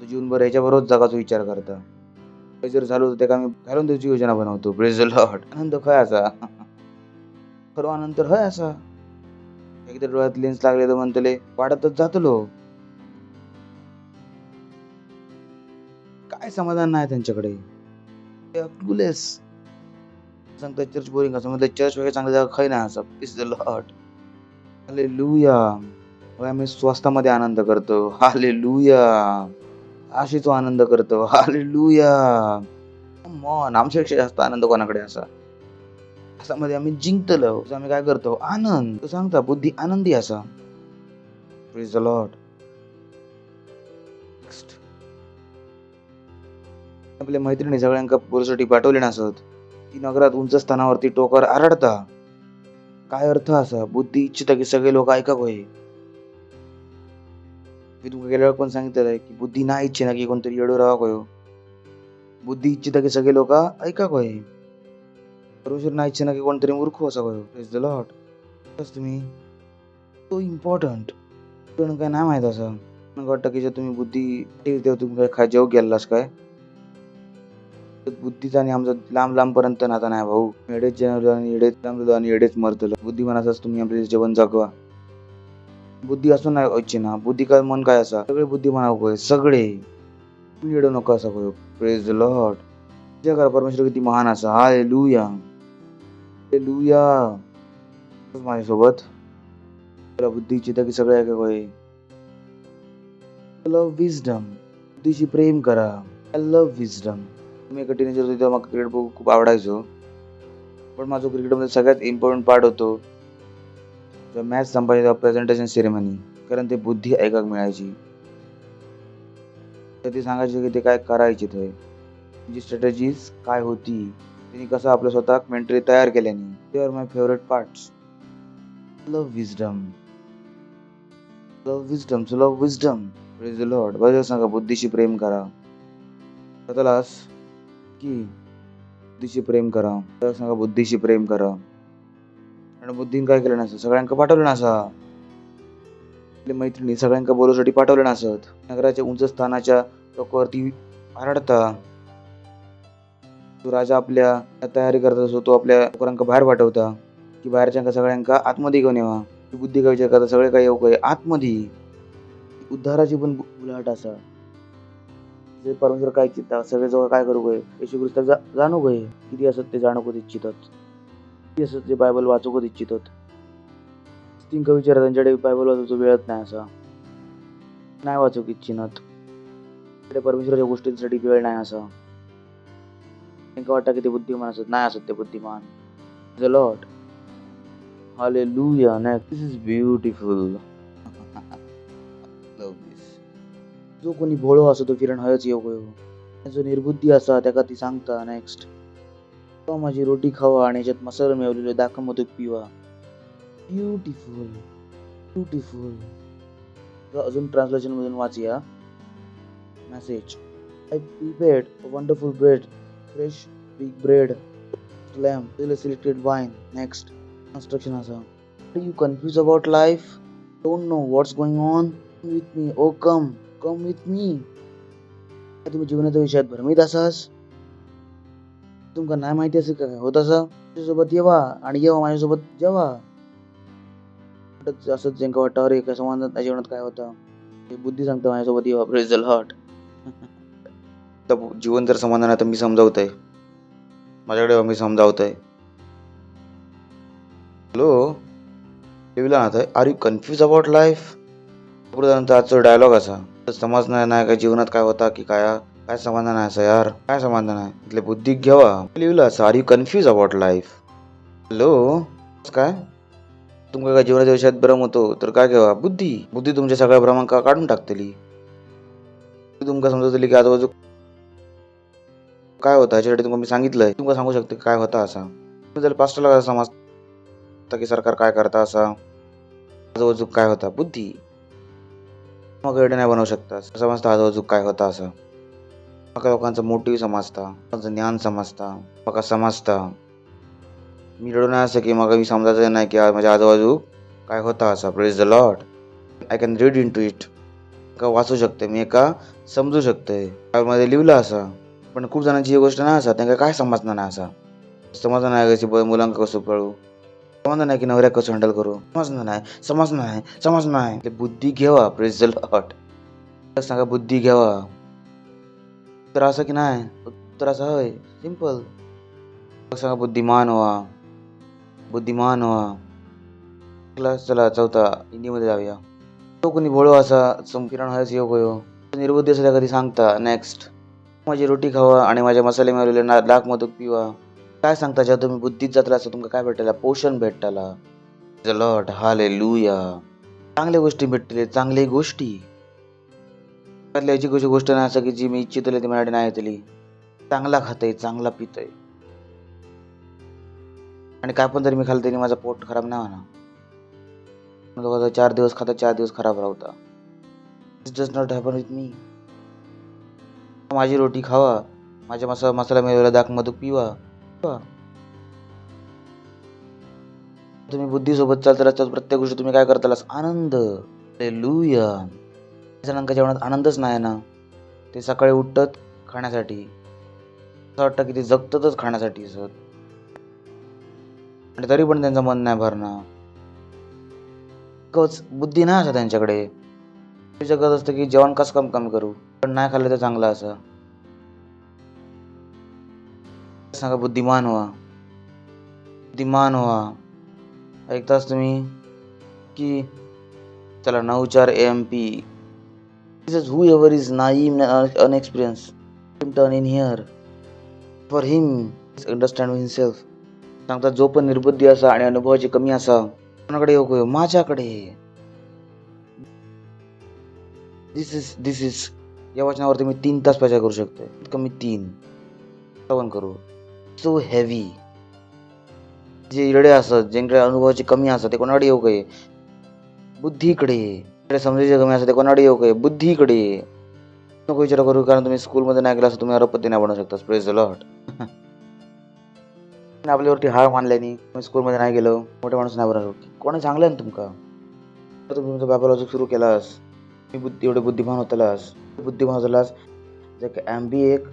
तो जीवनभर याच्याबरोबर जगाचा विचार करता जर झालो तर आम्ही घालून त्याची योजना बनवतो प्रेज द लॉर्ड आनंद खय असा खरं आनंद तर हय असा एकदा डोळ्यात लेन्स लागले तर म्हणतले वाढतच जातलो काय समाधान नाही त्यांच्याकडे क्लूलेस सांगता चर्च बोरिंग असं म्हणजे चर्च वगैरे चांगली जागा खय नाही असं प्रेज द लॉर्ड हालेलुया आम्ही स्वस्तामध्ये आनंद करतो हालेलुया आशेचा आनंद करतो हालेलुया मन आमच्यापेक्षा जास्त आनंद कोणाकडे असा असा मध्ये आम्ही जिंकतलो आम्ही काय करतो आनंद तो सांगता बुद्धी आनंदी असा प्रेज द लॉर्ड आपल्या मैत्रिणी सगळ्यांका बोलसाठी पाठवले नसत ती नगरात उंच स्थानावरती टोकर आरडता काय अर्थ असा बुद्धी इच्छिता की सगळे लोक ऐका होय मी तुमका गेल्या वेळेला पण सांगितलेलं आहे की बुद्धी ना इच्छिना की कोणतरी येडो राहा कोयो बुद्धी इच्छिता की सगळे लोक ऐका कोय परमेश्वर ना इच्छिना की कोणतरी मूर्ख असा कोयो प्रेज द लॉर्ड बस तुम्ही तो इम्पॉर्टंट पण काय नाही माहित असं मला वाटतं की जर तुम्ही बुद्धी तेव्हा तुम्ही काय जेव गेलास काय बुद्धीचा आणि आमचा लांब पर्यंत नाता नाही भाऊ एडेच जन्मलो आणि एडेच जन्मलो आणि एडेच मरतलो बुद्धिमानाचाच तुम्ही आपले जीवन जगवा बुद्धी असून नाही इच्छिना बुद्धी काय मन काय असा सगळे बुद्धिमान होय सगळे तुम्ही एडो नको असा होय प्रेज द लॉर्ड जय करा परमेश्वर किती महान असा हालेलुया हालेलुया माझ्यासोबत तुला बुद्धी इच्छिता की सगळे काय होय लव्ह विजडम बुद्धीशी प्रेम करा आय लव्ह विजडम मी एका टीनेजर होतो तेव्हा मला क्रिकेट बघू खूप आवडायचो पण माझं क्रिकेटमध्ये सगळ्यात इम्पॉर्टंट पार्ट होतो जेव्हा मॅच संपायची तेव्हा प्रेझेंटेशन सेरेमनी कारण ते बुद्धी ऐकाक मिळायची तर ते सांगायचे की ते काय करायचे ते जी स्ट्रॅटेजीज काय होती त्यांनी कसं आपलं स्वतः मेंटली तयार केल्याने ते are my favourite parts love wisdom love wisdom praise the Lord बरं सांगा बुद्धीशी प्रेम करा स्वतःलाच की बुद्धीशी प्रेम करा तर सांगा बुद्धीशी प्रेम करा आणि बुद्धीने काय केलं नसतं सगळ्यांका पाठवलं नसा आपली मैत्रिणी सगळ्यांका बोलवसाठी पाठवलं नसत नगराच्या उंच स्थानाच्या टोकावरती आरडता तो राजा आपल्या तयारी करत असतो तो आपल्या लोकांका बाहेर पाठवता की बाहेरच्या सगळ्यांका आतमध्ये घेऊन येवा बुद्धी काय विचार करता सगळे काय येऊ काय आतमध्ये उद्धाराची पण उलाट असा जे परमेश्वर काय चित्ता सगळे जवळ काय करू गये येशू ख्रिस्त जाणू गये किती असत ते जाणू इच्छितात किती असत ते बायबल वाचू इच्छितात तिंका विचार त्यांच्याकडे बायबल वाचूचा वेळच नाही असा नाही वाचू इच्छिनात परमेश्वराच्या गोष्टींसाठी वेळ नाही असा त्यांना वाटतं की ते बुद्धिमान असत नाही असत ते बुद्धिमान the lord hallelujah next this is beautiful love this जो कोणी भोळो असो तो किरण हयच येऊ जो निर्बुद्धी असा त्याका ती सांगता नेक्स्ट माझी रोटी खावा आणि याच्यात मसाला मिळवलेले दाखवतो पिवा ब्युटिफुल ब्युटिफुल अजून ट्रान्सलेशन मधून वाचूया message I prepared a wonderful bread fresh big bread lamp selected wine next construction असा are you confuse about life don't know what's going on with me oh come with me तुम्ही जीवनाच्या विषयात भ्रमित असास तुमका नाही माहिती असेल काय होत असं माझ्यासोबत येवा आणि येवा माझ्यासोबत जेवा असंच ज्यांका वाटतं अरे काय समाधान जीवनात काय होतं ते बुद्धी सांगतं माझ्यासोबत येवा प्रेज द लॉर्ड जीवन जर समाधान आहे तर मी समजावत आहे माझ्याकडे मी समजावत आहे हॅलो लिहिला ना are you confuse about life आजचा डायलॉग असा समज नाही काय जीवनात काय होता की काय समाधान आहे असं यार काय समाधान आहे इथले बुद्धी घ्यावा लिहिलं असं are you confuse about life hello काय तुमका काय जीवनाच्या विषयात भ्रम होतो तर काय घेवा? बुद्धी. बुद्धी तुमच्या सगळ्या भ्रमांका काढून टाकतली. तुमका समजतली की आजूबाजू काय होता ह्याच्यासाठी तुमका मी सांगितलंय. तुमका सांगू शकते काय होता असा. तुम्ही जर पास्टरला समजता की सरकार काय करता असा, आजूबाजू काय होता? बुद्धी. मग एवढे नाही बनवू शकता. समजता आजूबाजू काय होता असा. मका लोकांचं मोटिव्ह समजता, लोकांचं ज्ञान समजता, मका समजता. मी रडू नाही असं की मग मी समजायचं नाही की माझ्या आजूबाजू काय होता असा. Praise the Lord. I can read into it. एका वाचू शकते मी, एका समजू शकते. मध्ये लिहिलं असा. पण खूप जणांची ही गोष्ट नाही असा. त्यांना काय समजणार नाही असा. समजणार नाही कशी मुलांका कसं पळू, समजणार नाही की नवऱ्या कसं हँडल करू, समजणार नाही. ते बुद्धी घ्यावा. Praise the Lord. सांगा बुद्धी घ्यावा. तर असं की नाही, तर असं होय सिंपल. सांगा बुद्धिमान व्हा. चला चौथा हिंदीमध्ये जाऊया. तो कोणी बोळो असा संकिरण व्हायचं योग होयो. निर्बुद्धी असं कधी सांगता. नेक्स्ट. माझी रोटी खावा आणि माझ्या मसाले मिळवलेले लाख मधूक पिवा. काय सांगता जेव्हा तुम्ही बुद्धीत जातला असं तुमका काय भेटायला? पोषण भेटताला. The lord. हालेलुया. चांगल्या गोष्टी भेटले, चांगल्या गोष्टी. याची गोष्ट नाही असं की जी मी इच्छितले ती माझ्याकडे नाही येतली. चांगला खातय, चांगला पितय, आणि काय पण तरी मी खाल्लं तरी माझं पोट खराब नाही होणार. 4 दिवस खाता 4 दिवस खराब राहता. It does not happen with me. माझी रोटी खावा, माझ्या मसाला मिळवलेला दाख मधूक पिवा. तुम्ही बुद्धीसोबत चालता रस्त्यात प्रत्येक गोष्टी तुम्ही काय करताल? आनंद. हालेलुया. जणांच्या जेवणात आनंदच नाही ना. ते सकाळी उठतात खाण्यासाठी, असं वाटतं की ते जगतातच खाण्यासाठी आणि तरी पण त्यांचं मन नाही भरणार. बुद्धी नाही असं त्यांच्याकडे. जगत असतं की जेवण कसं कमी करू, पण नाही खाल्लं तर चांगलं असं. सांगा बुद्धिमान व्हा. ऐकताच तुम्ही की चला 9-4 AMP. Whoever is naive and unexperienced can turn in here. For him understand himself. सांगतात जो पण निर्बुद्धी असा आणि अनुभवाची कमी असा कोणाकडे येऊ? माझ्याकडे. दिस इज या वचनावरती मी 3 तास प्रचार करू शकतो. कमी 3 श्रवण करू. So heavy. जे इडे असत, ज्यांकडे अनुभवाची कमी असत ते कोणाकडे येऊ काय? बुद्धीकडे. समजायचे कमी असं ते कोणाकडे येऊ काय? बुद्धीकडे. नको विचार करू, कारण तुम्ही स्कूलमध्ये नाही गेला असं तुम्ही अरबपती नाही बनवू शकता. Praise the Lord. आपल्यावरती हार मानल्याने तुम्ही स्कूलमध्ये नाही गेलो, मोठे माणूस नाही बनवू. कोणी चांगलं आहे ना तुमका? तुम्ही तुमचा बायबल सुरू केलास, एवढे बुद्धिमान होतालास. MB एक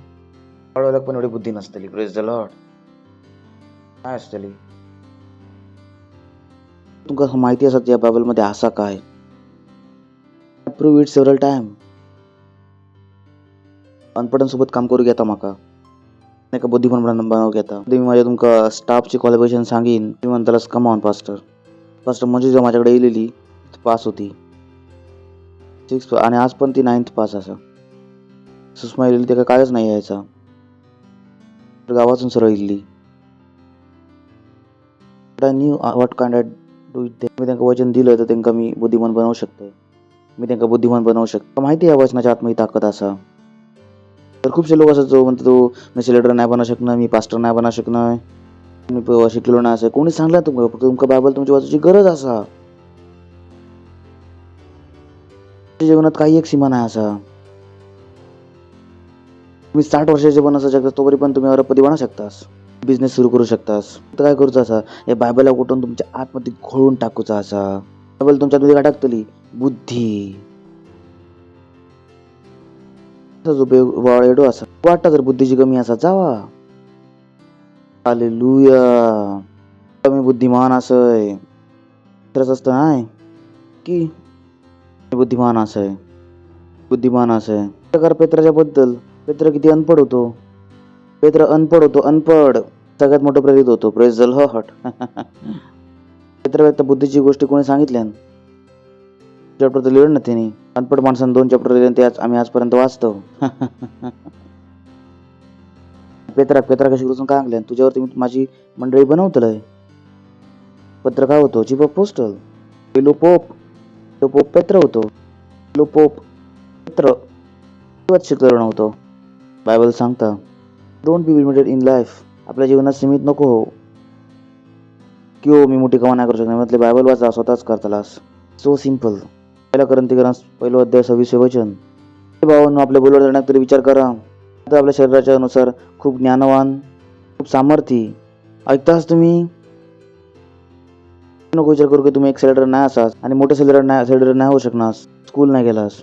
हळूहळू पण एवढी बुद्धी नसतली. Praise the Lord. काय असतली? तुमका माहिती असत या बायबलमध्ये असा काय? Prove it several time. अनपढांसोबत काम करू घेता माका, एका बुद्धिमान बनवू घेता. मी माझ्या तुमका स्टाफची क्वालिफिकेशन सांगीन. मी म्हणतालास कम ऑन पास्टर म्हणजे जेव्हा माझ्याकडे येलेली पास होती 6 आणि आज पण ती 9th पास असा. सुषमा येलेली ते कायच नाही यायचा, गावातून सरळ इल्ली. I knew what kind I do it. मी त्यांना वचन दिलं तर त्यांना मी बुद्धिमान बनवू शकतो. माहिती आहे वचनाच्या आतमध्ये ताकद असा. तर खूपसे लोक असं जो म्हणतो मी सिलेक्टर नाही बनवू शकणार, मी पास्टर नाही बनवू शकणार, मी शिकलो नाही असं कोणी सांगलं तुमका? फक्त तुमका बायबल तुमच्या वाचूची गरज असा. जीवनात काही एक सीमा नाही असा. तुम्ही 60 वर्षाचे बनू शकता, तोवरी पण तुम्ही अरबपती बनू शकतास, बिझनेस सुरू करू शकतास. तर काय करूचा असा? या बायबलला कुठून तुमच्या आतमध्ये घोळून टाकूचा असा. बायबल तुमच्या मध्ये काय टाकतली? बुद्धी. एडो असा वाटतं जर बुद्धीची कमी असा जावा. हालेलुया. मी बुद्धिमान असय तरच असतं नाही की बुद्धिमान असय. प्रकार पेत्राच्या बद्दल. पेत्र किती अनपड होतो. अनपड सगळ्यात मोठं प्रेरित होतो. Praise the lord. पेत्र बुद्धीची गोष्टी कोणी सांगितल्या? चॅप्टर तर लिहिलं ना त्यांनी. अनपड माणसानं 2 चॅप्टर लिहिले ते आम्ही आजपर्यंत वाचतो. पेत्रा कशी करून काय आणल्या? तुझ्यावरती मी माझी मंडळी बनवतलंय. पत्र काय होतं? Chief of postal. पहिलो पोप पेत्र होतो. पहिलो पोप पेत्र तेव्हाच शिकलेलो नव्हतो. बायबल सांगता don't be limited in life. आपल्या जीवनात सीमित नको हो. की हो मी मोठी कमा नाही करू शकणार. म्हटले बायबल वाचा, स्वतःच करतालास. So simple. पहिला Corinthians 1 अध्याय 26 वचन. हे भावांनो, आपल्या बोलवर जाण्यात तरी विचार करा. आता आपल्या शरीराच्या अनुसार खूप ज्ञानवान, खूप सामर्थी. ऐकताच तुम्ही? नको विचार करू की तुम्ही एक सेलेटर नाही असास आणि मोठे सेलेटर नाही होऊ शकणार स्कूल नाही गेलास.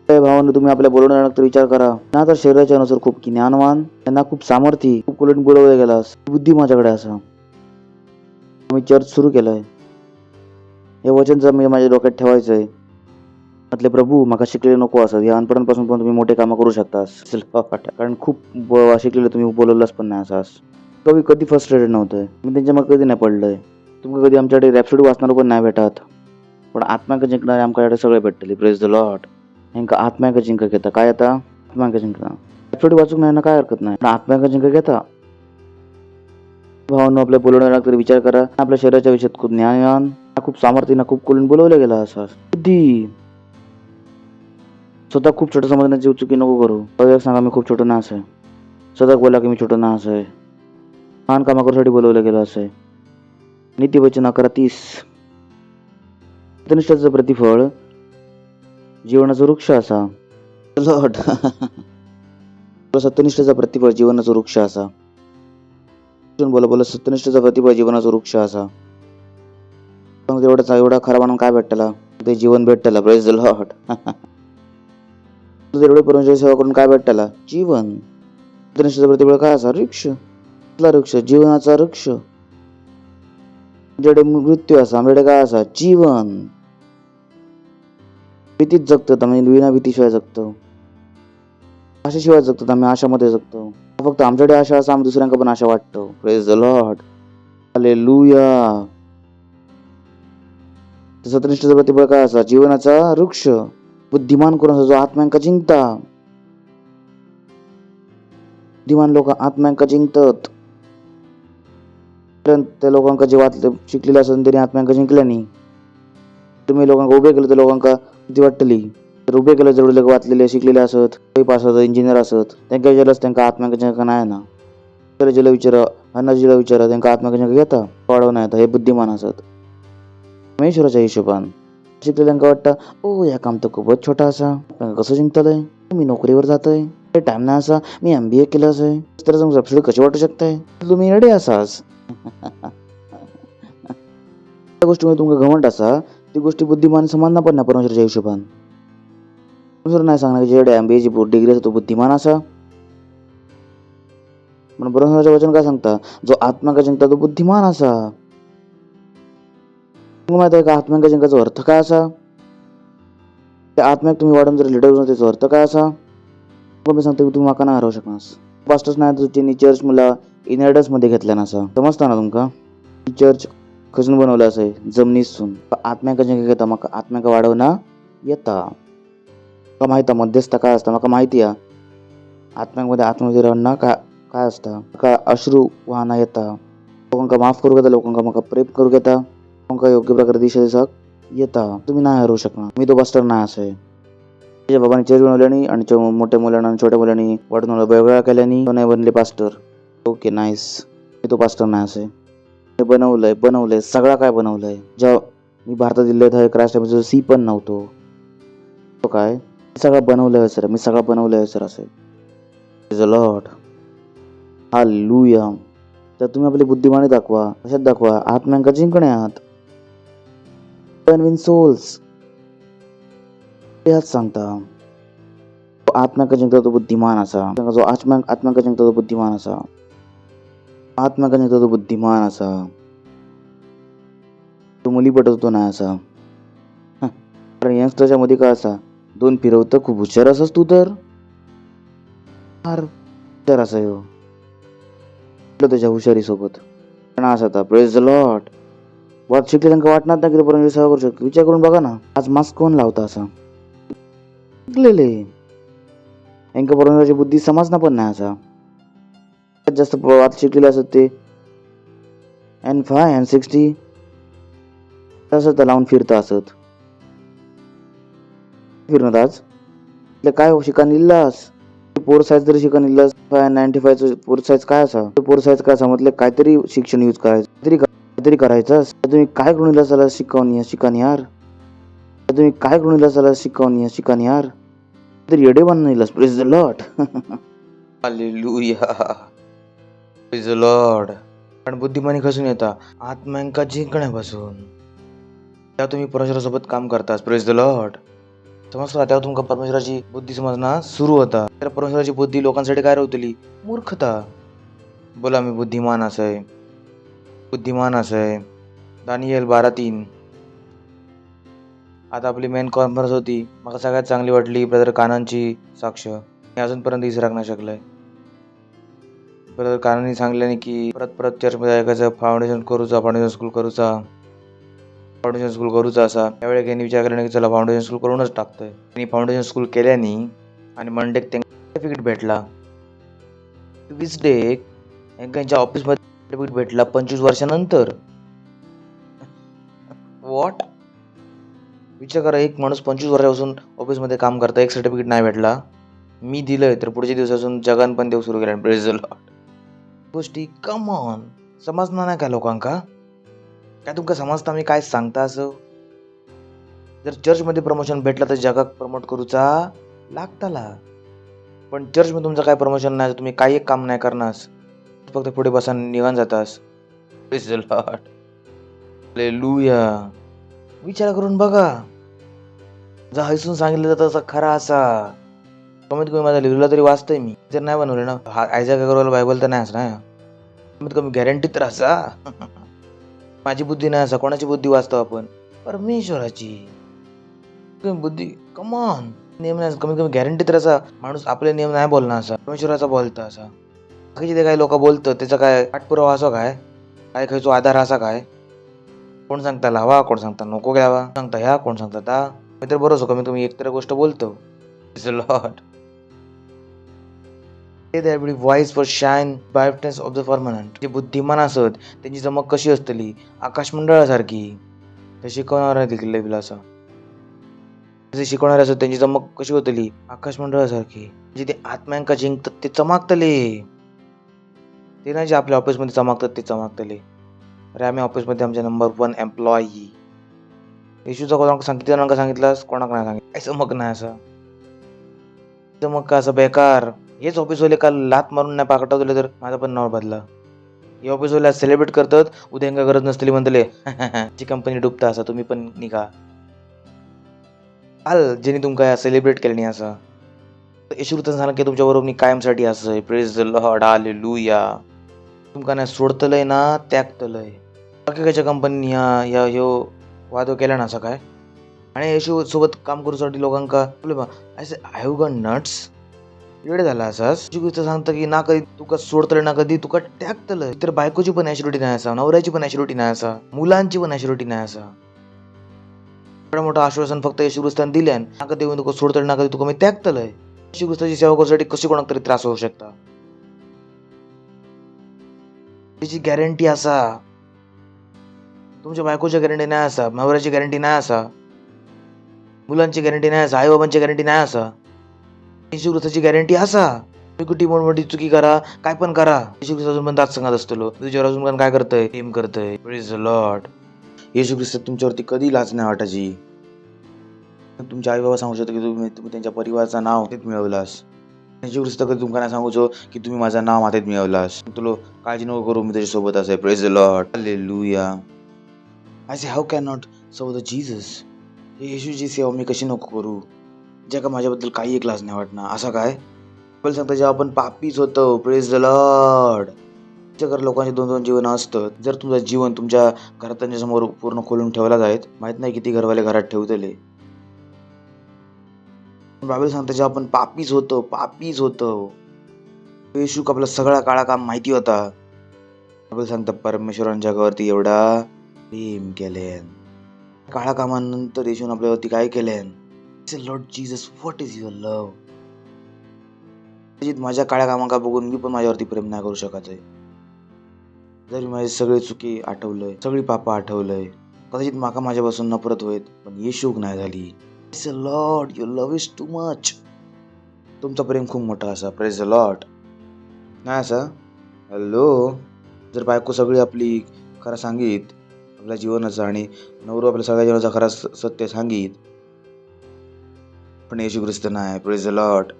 भावांनो, तुम्ही आपल्या बोलवण्यात तर विचार करा. ना तर शरीराच्या अनुसार खूप ज्ञानवान, त्यांना खूप सामर्थी, खूप कुलट बोलवले गेलास. बुद्धी माझ्याकडे असा. मी चर्च सुरू केलाय. हे वचनचं मी माझ्या डोक्यात ठेवायचंय. म्हटले प्रभू माका शिकलेले नको असं. या अनपणापासून पण तुम्ही मोठे कामं करू शकतास. कारण खूप शिकलेले तुम्ही बोलवलंच पण नाही असास. कधी फ्रस्ट्रेटेड नव्हतं. मी त्यांच्या मग कधी नाही पडलंय. तुम्ही कधी आमच्याकडे रॅप्सोडी वाचणार पण नाही भेटत. पण आत्म्याक जिंकणारे आमच्याकडे सगळे भेटले. Praise the lord. हेंका आत्म्याक जिंक घेता. काय आता? आत्म्याक जिंकता. रॅप्सोडी वाचूक नाही ना, काय हरकत नाही. पण आत्म्याक जिंक घेता. भावांनो, आपल्या बोलवण्याला तरी विचार करा. आपल्या शरीराच्या विषयात खूप ज्ञानवान, खूप सामर्थ्य, खूप कुलून बोलवलं गेला असा. बुद्धी. स्वतः खूप छोटं समजण्याची चुकी नको करू. सांगा मी खूप छोटं ना असं. स्वतः बोला की मी छोटं ना असं. महान कामा करूसाठी बोलवलं गेलं असं. नीतिवचन 11:30. सत्यनिष्ठाचं प्रतिफळ जीवनाचा वृक्ष असा. लॉर्ड. सत्यनिष्ठाचा प्रतिफळ जीवनाचा वृक्ष असा. बोला सत्यनिष्ठाचा प्रतिफळ जीवनाचा वृक्ष असा. एवढा खरा म्हणून काय भेटला? ते जीवन भेटला. Praise the Lord. एवढे परमेश्वराची सेवा करून काय भेटला? जीवन. सत्यनिष्ठाचा प्रतिफळ काय असा? वृक्ष. वृक्ष जीवनाचा वृक्ष. आमच्याकडे मृत्यू असा, आमच्याकडे काय असा? जीवन. भीतीत जगतात आम्ही, विना भीतीशिवाय जगतो. आशेशिवाय जगतात आम्ही, आशामध्ये जगतो. फक्त आमच्याकडे आशा असा, आम्ही दुसऱ्यांका पण आशा वाटतो. Praise the lord. हालेलुया. सत्यनिष्ठाचा प्रतिफळ काय असा? जीवनाचा वृक्ष. बुद्धिमान करून जो आत्म्यांका जिंकता. बुद्धिमान लोक आत्म्यांका जिंकतात. त्या लोकांका जे वाचले शिकलेले असत त्यांनी आत्म्यांका जिंकल्या नाही. तुम्ही लोकांका उभे केलं तर लोकांका भीती वाटली. तर उभे केलं जेवढे लोक वाचलेले शिकलेले असत, पास असत, इंजिनियर असत, त्यांना विचारलंच त्यांना आत्म्यांका जिंका नाही ना. तर जिला विचारा, अन्नाजीला विचारा, त्यांना आत्म्यांका जिंका घेता वाढवणं येतं. हे बुद्धिमान असत. परमेश्वराच्या हिशोबान शिकलेल्यांका वाटतं ओ या काम तर खूपच छोटा असा, कसं जिंकतालय, मी नोकरीवर जातोय, टाइम नाही असा, मी MBA केलं असं, तर सबसिडी कशी वाटू शकताय, तुम्ही रेडी असाच. त्या गोष्टीमध्ये तुमका घमंड असा, ती गोष्टी बुद्धिमान समान पण नाही परमेश्वराच्या हिशोबान. परमेश्वर नाही सांगणार की जेवढे MBA ची डिग्री असतो बुद्धिमान असा. पण परमेश्वराचे वचन काय सांगता? जो आत्म्याका जिंकता तो बुद्धिमान असा. तुम्हाला माहिती आहे का आत्म्याका जिंकायचा अर्थ काय असा? त्या आत्म्याक तुम्ही वाढून जर लिडर होऊन त्याचा अर्थ काय असा? मी सांगतो की तुम्ही माका नाही हरवू शकणार. पास्टर्स नाही तर त्यांनी चर्च मला इनहेरिटन्स मध्ये घेतल्या नसा. समजता ना तुमका? चर्च खचून बनवलं असं जमिनीसून. आत्म्याका जिंका घेता मका आत्म्याका वाढवणं येता. का माहिती मध्यस्थ काय असतं? मका माहिती आहे आत्म्यामध्ये आत्ममध्ये राहणं काय असतं? का अश्रू वाहना येता, लोकांका माफ करू घेता, लोकांका मका प्रेम करू घेता, लोकांका योग्य प्रकारे दिशा दिसक येता. तुम्ही नाही हरवू शकणार. मी तो पास्टर नाही असं. त्याच्या बाबांनी चर्च बनवल्यानी आणि मोठ्या मुलांना आणि छोट्या मुलांनी वाढून वेगवेगळ्या केल्यानी तो नाही बनले पास्टर. Okay nice. मी तो पास्टर नाही असं. हे बनवलंय सगळं काय बनवलंय. जेव्हा मी भारतात दिल्लीत आहे क्रास्ट C पण नव्हतो. तो काय सगळं बनवलंय सर, मी सगळं बनवलंय सर असं. Praise the lord. हालेलुया. तर तुम्ही आपली बुद्धिमानी दाखवा. कशात दाखवा? आत्म्यांका जिंकण्यात. विन सोल्स याच सांगता. आत्म्याका जिंकता तो बुद्धिमान असा. जो आत्म्याका जिंकता तो बुद्धिमान असा. आत्म्याका जिंकता तो बुद्धिमान असा. तो मुली पटवतो नाही असा. कारण यंगस्टरच्या मध्ये काय असा? 2 फिरवतं खूप हुशार असस तू तर. फार हुशार असा हो त्याच्या हुशारी सोबत असा. Praise the Lord. वाट शिकले त्यांना वाटणार नाही की परमेश्वर सेवा करू शकतो. विचार करून बघा ना, आज मास्क कोण लावता असा? शिकलेले यांका परमेश्वराची बुद्धी समजणार पण नाही असा. जास्त वाट शिकलेले असत ते N5 N60 तसं तर लावून फिरतं असत फिरणं आज काय शिकान इल्लास पोर साईज जरी शिकान इल्लास 595 पोर साईज काय असा पोर साईज काय असा म्हटलं काहीतरी शिक्षण यूज करायचं काहीतरी करायचं तुम्ही काय करून इल्लास त्याला शिकान यार तुम्ही काय करून इल्लास त्याला शिकान यार तरी येडे बांधून इल्लास praise the lord hallelujah praise the lord पण बुद्धिमानी खसून येता आत्म्यांका जिंकण्यापासून त्या तुम्ही परमेश्वरासोबत काम करता प्रेज द लॉर्ड समजता तेव्हा तुमका परमेश्वराची बुद्धी समजणं सुरू होता तर परमेश्वराची बुद्धी लोकांसाठी काय राहतली मूर्खता बोला मी बुद्धिमान असय दानियल 12:3 आता आपली मेन कॉन्फरन्स होती मला सगळ्यात चांगली वाटली ब्रदर कानांची साक्ष मी अजूनपर्यंत विसराक नाही शकलोय ब्रदर कानांनी सांगल्याने की परत चर्चमध्ये ऐकायचं फाउंडेशन स्कूल करूचा असा त्यावेळी त्यांनी विचार केला की चला फाउंडेशन स्कूल करूनच टाकतोय त्यांनी फाउंडेशन स्कूल केल्याने आणि मंडे सर्टिफिकेट भेटला ट्यूजडे त्यांच्या ऑफिसमध्ये सर्टिफिकेट भेटला 25 वर्षानंतर व्हॉट विचार करा एक माणूस 25 वर्षापासून ऑफिसमध्ये काम करता एक सर्टिफिकेट नाही भेटला मी दिलंय तर पुढच्या दिवसापासून जगान पण देव सुरू केला प्रेज द लॉर्ड गोष्टी कम ऑन समजणार नाही का लोकांका काय तुमका समजता मी काय सांगता असं जर चर्चमध्ये प्रमोशन भेटलं तर जगात प्रमोट करूचा लागताला पण चर्चमध्ये तुमचं काय प्रमोशन नाही तुम्ही काही एक काम नाही करणास फक्त पुढे बसा निघून जातास प्रेज द लॉर्ड हालेलुया विचार करून बघा जर हैसून सांगितलं तर तसं खरा असा कमीत कमी माझा लिहिलेला तरी वाचतोय मी जर नाही बनवलं ना आयझॅक अगरवाल बायबल तर नाही असं कमीत कमी गॅरंटी तर असा माझी बुद्धी नाही असा कोणाची बुद्धी वाचतो आपण परमेश्वराची बुद्धी कमॉन नियम नाही कमीत कमी गॅरंटी तर असा माणूस आपले नियम नाही बोलणार असा परमेश्वराचा बोलता असा बाकीचे ते काही लोक बोलतं त्याचा काय पाठपुरावा असो काय खायचो आधार असा काय कोण सांगता लावा कोण सांगता नको घ्यावा सांगता ह्या कोण सांगता त्या मी तर बरोच कमीत कमी एकतर गोष्ट बोलतो lord voice for shine brightness of the firmament जे बुद्धिमान असत त्यांची चमक कशी असतली आकाश मंडळासारखी ते शिकवणारा देखील लेवल असा जे शिकवणारे असत त्यांची चमक कशी होतली आकाश मंडळासारखी जे ते आत्म्यांका जिंकतात ते चमकतले ते नाही जे आपल्या ऑफिसमध्ये चमकतात ते चमकतले अरे आम्ही ऑफिसमध्ये आमच्या नंबर 1 एम्प्लॉई येशूचा कोणाला सांगितलास कोणाक नाही सांगितलं काय चमक नाही असं चमक का असं बेकार हेच ऑफिसवाले काल लात मारून नाही पाकटवले तर माझं पण नाव बदला हे ऑफिसवाले सेलिब्रेट करतात उद्या का गरज नसतली म्हणतले जी कंपनी डुबता असा तुम्ही पण निघा काल ज्यांनी तुमका सेलिब्रेट केलं नाही असं येशू सांगा की तुमच्या बरोबर कायमसाठी असं प्रेज द लॉर्ड हालेलुया तुमका नाही सोडतलंय ना त्यागतलंय बाकीच्या कंपनी ह्यो वादो केला ना असं काय आणि येशू सोबत काम करूसाठी लोकांका असे आय गॉट नट्स वेळ झाला असाच गोष्ट सांगतं की ना कधी तुका सोडतलं ना कधी तुका त्यागतलं तर बायकोची पण ॲश्युरिटी नाही असा नवऱ्याची पण ॲश्युरिटी नाही असा मुलांची पण ॲश्युरिटी नाही असा एवढं मोठं आश्वासन फक्त येशू ख्रिस्तान दिल्यान ना कधी तुका सोडतलं ना कधी तुका मी त्यागतलंय येशू ख्रिस्ताची सेवा करूसाठी कशी कोणाक तरी त्रास होऊ शकता त्याची गॅरंटी असा तुमच्या बायकोची गॅरंटी नाही असा नवऱ्याची गॅरंटी नाही असा मुलांची गॅरंटी नाही असा आई बाबांची गॅरंटी नाही असा येशू ख्रिस्ताची गॅरंटी असा तुम्ही कुठे मोठी चुकी करा काय पण करा येशू ख्रिस्त अजून पण दात सांगत असतो तुझ्यावर अजून पण काय करतंय प्रेम करतंय प्रेज द लॉर्ड येशू ख्रिस्त तुमच्यावरती कधी लाज नाही वाटायची तुमचे आई बाबा सांगू शकतो की तुम्ही त्यांच्या परिवाराचं नाव हातात मिळवलास येशू ख्रिस्त कधी तुमका नाही सांगू की तुम्ही माझं नाव हातात मिळवलास तुला काळजी नको करू मी त्याच्यासोबत असेल praise the lord hallelujah I say how can not serve the Jesus हे येशूची सेवा मी कशी नको करू ज्या का माझ्याबद्दल काही एक लाज नाही वाटणार असं काय पण सांगता जेव्हा आपण पापीच होतो प्रेज द लॉर्ड घर लोकांचे 2-2 जीवन असतं जर तुमचं जीवन तुमच्या घरात समोर पूर्ण खोलून ठेवला जाईल माहित नाही किती घरवाले घरात ठेवतले बायबल सांगता जेव्हा आपण पापीच होतो येशू आपला सगळा काळा काम माहिती होता बायबल सांगता परमेश्वराने जगावरती एवढा प्रेम केलेन काळा कामानंतर येशून आपल्यावरती काय केलेन lord Jesus what is your love माझ्या काळ्या कामाका बघून मी पण माझ्यावरती प्रेम नाही करू शकत आहे जर मी माझी सगळी चुकी आठवलंय सगळी पापं आठवलंय कदाचित माका माझ्यापासून नफरत होईत, पण येशूक नाही झाली. Praise the Lord, your love is too much. तुमचा प्रेम खूप मोठा असा. Praise the Lord. नाही असा. हॅलो, जर बायको सगळी आपली खरं सांगित आपल्या जीवनाचं आणि नवरो आपल्या सगळ्या जीवनाचा खरा सत्य सांगित, पण येशू ख्रिस्त नाही. Praise the Lord.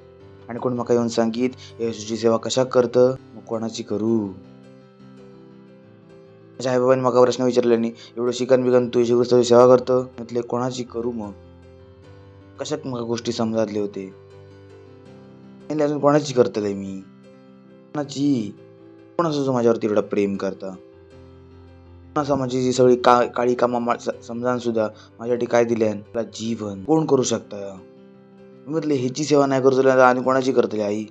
आणि कोण माका येऊन सांगित येशूची सेवा कशा करतं, मग कोणाची करू. माझ्या आईबाबांनी माका प्रश्न विचारल्याने, एवढं शिकन बिकन तू येशू ख्रिस्ताची सेवा करतो, म्हटले कोणाची करू. मग कशात मग गोष्टी समजातले होते. अजून कोणाची करतले मी, कोणाची. कोण असं जो माझ्यावरती एवढा प्रेम करता, कोण असा माझी जी सगळी काळी कामा समजान सुद्धा माझ्यासाठी काय दिल्यान, मला जीवन कोण करू शकता. म्हटले ह्याची सेवा नाही करू आणि कोणाची करतले. आई,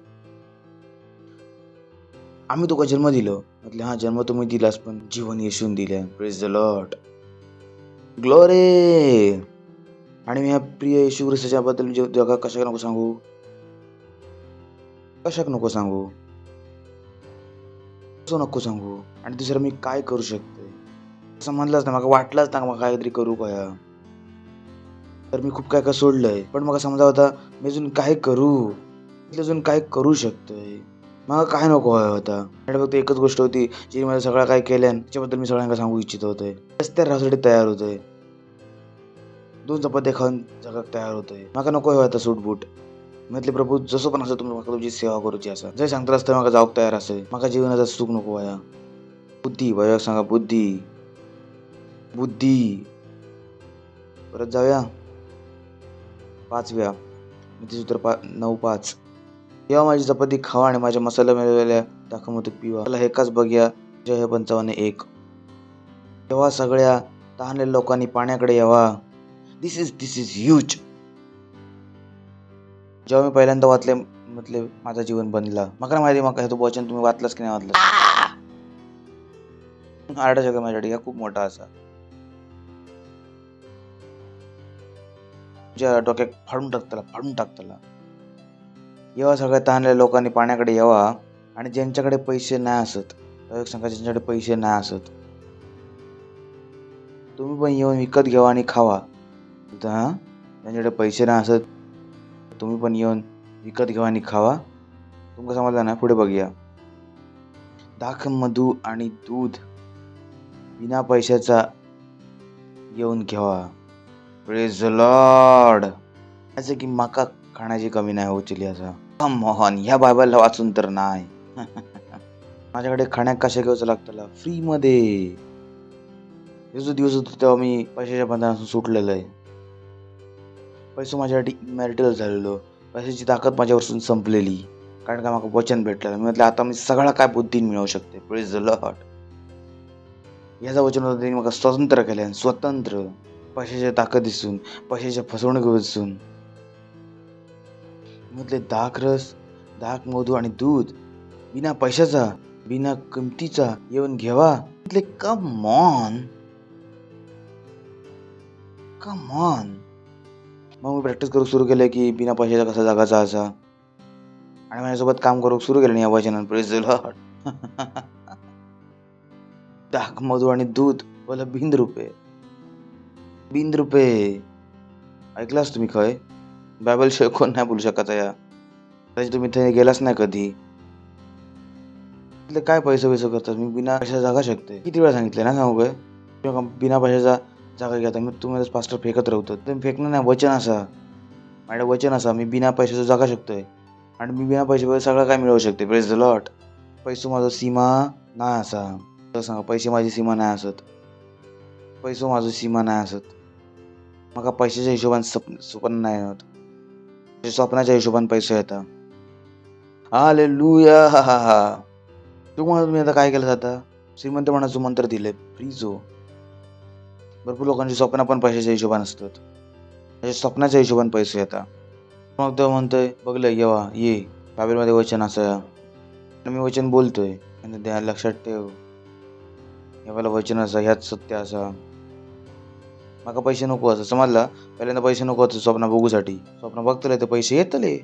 आम्ही तुका जन्म दिलो. म्हटले हा, जन्म तुम्ही दिलास, पण जीवन येशून दिल्या. Praise the Lord, glory. आणि मी ह्या प्रिय येशू ख्रिस्ताच्या बद्दल जगा कशाक नको सांगू, कशाक नको सांगू, कसं नको सांगू. आणि दुसरं मी काय करू शकते असं म्हणलंच ना, मला वाटलंच ना मग काहीतरी करू काय. तर मी खूप काय काय सोडलंय, पण मला समजा होता मी अजून काय करू, अजून काय करू शकतोय. मला काय नको होता. आणि फक्त एकच गोष्ट होती जी मला सगळं काय केल्यान त्याच्याबद्दल मी सगळ्यांना सांगू इच्छित होतोय. रस्त्यावर राहण्यासाठी तयार होतोय, 2 चपात्या खाऊन जगात तयार होतोय. मला नको होता सूटबूट. म्हटले प्रभू जसं पण असं तुम्ही तुमची सेवा करूची असा, जर सांगता असतं मला जाऊक तयार असेल. मला जीवनाचा सुख नको व्हाया. बुद्धी वया सांगा, बुद्धी बुद्धी. परत जाऊया 5व्या सूत्र 9:5. तेव्हा माझी चपाती खावा आणि माझ्या मसाला मिळवलेल्या दाखवमधून पिवा. मला हेकाच बघूया. जय 55:1. तेव्हा सगळ्या तहानलेल्या लोकांनी पाण्याकडे यावा. दिस इज ह्यूज. जेव्हा मी पहिल्यांदा वाचले म्हटले माझं जीवन बनला. मका माहिती मका हे तो वचन तुम्ही वाचलास की नाही वाचलं. आरडा जगा माझ्यासाठी हा खूप मोठा असा. ज्या डोक्यात फाडून टाकताला. जेव्हा सगळ्या तहानलेल्या लोकांनी पाण्याकडे यावा आणि ज्यांच्याकडे पैसे नाही असत, सांगा ज्यांच्याकडे पैसे नाही असत, तुम्ही पण येऊन विकत घ्यावा आणि खावा. ज्यांच्याकडे पैसे नाही असत तुम्ही पण येऊन विकत घ्यावा आणि खावा. तुमका समजलं ना. पुढे बघूया. दाख, मधू आणि दूध बिना पैशाचा येऊन घ्यावा. Praise the Lord. असं की माका खाण्याची कमी नाही होचली असा. मोहन ह्या बायबलला वाचून तर नाही. माझ्याकडे खाण्याक कशा घ्यायचं लागतं फ्री मध्ये. हे जो दिवस होतो तेव्हा मी पैशाच्या बंधनापासून सुटलेलो आहे. पैसा माझ्यासाठी इमॅरिटल झालेलो. पैशाची ताकद माझ्यावरून संपलेली, कारण का मला वचन भेटलेलं. मी म्हटलं आता मी सगळा काय बुद्धीने मिळवू शकते. Praise the Lord. ह्याचं वचन होतं त्यांनी मला स्वतंत्र केलं. स्वतंत्र पैशाच्या ताकद दिसून, पैशाच्या फसवणूक दिसून. म्हटले दाख रस, दाख, मधू आणि दूध बिना पैशाचा, बिना किमतीचा येऊन घ्यावा. म्हटले कम ऑन. मग मी प्रॅक्टिस करू सुरू केलं की बिना पैशाचा कसा जगाचा असा. आणि माझ्यासोबत काम करू सुरू केलं या वचनानं. Praise the Lord. दाख, मधू आणि दूध बोला बिंद रुपये. ऐकलास तुम्ही खय? बायबल शिवाय कोण नाही बोलू शकत या. तुम्ही ते गेलाच नाही कधी. काय पैसे करतात. मी बिना पैशाचा जागा शकते. किती वेळा सांगितले ना सांगू काय. किंवा बिना पैशाचा जागा घेता मी तुम्हाला पास्टर फेकत राहतो. तुम्ही फेकणं नाही. वचन असा माझ्या वचन असा मी बिना पैशाचा जागा शकतोय आणि मी बिना पैशावर सगळं काय मिळवू शकते. Praise the Lord. पैसो माझा सीमा नाही असा. सांगा पैसे माझी सीमा नाही असत. पैसो माझं सीमा नाही असत. मग पैशाच्या हिशोबाने स्वप्न नाही होत. स्वप्नाच्या हिशोबाने पैसे येतात. हालेलुया. तुम्ही आता काय केलं जातं. श्रीमंत म्हणाचं मंत्र दिले फ्रीजो. भरपूर लोकांची स्वप्न पण पैशाच्या हिशोबाने असतात. स्वप्नाच्या हिशोबाने पैसे येतात. मग तो म्हणतोय बघलं येवा ये बायबलमध्ये वचन असं. मी वचन बोलतोय आणि त्या लक्षात ठेव. याला वचन असं, ह्याच सत्य असा. माका पैसे नको असं समजला. पहिल्यांदा पैसे नको असं स्वप्न बघूसाठी. स्वप्न बघतले तर पैसे येतले.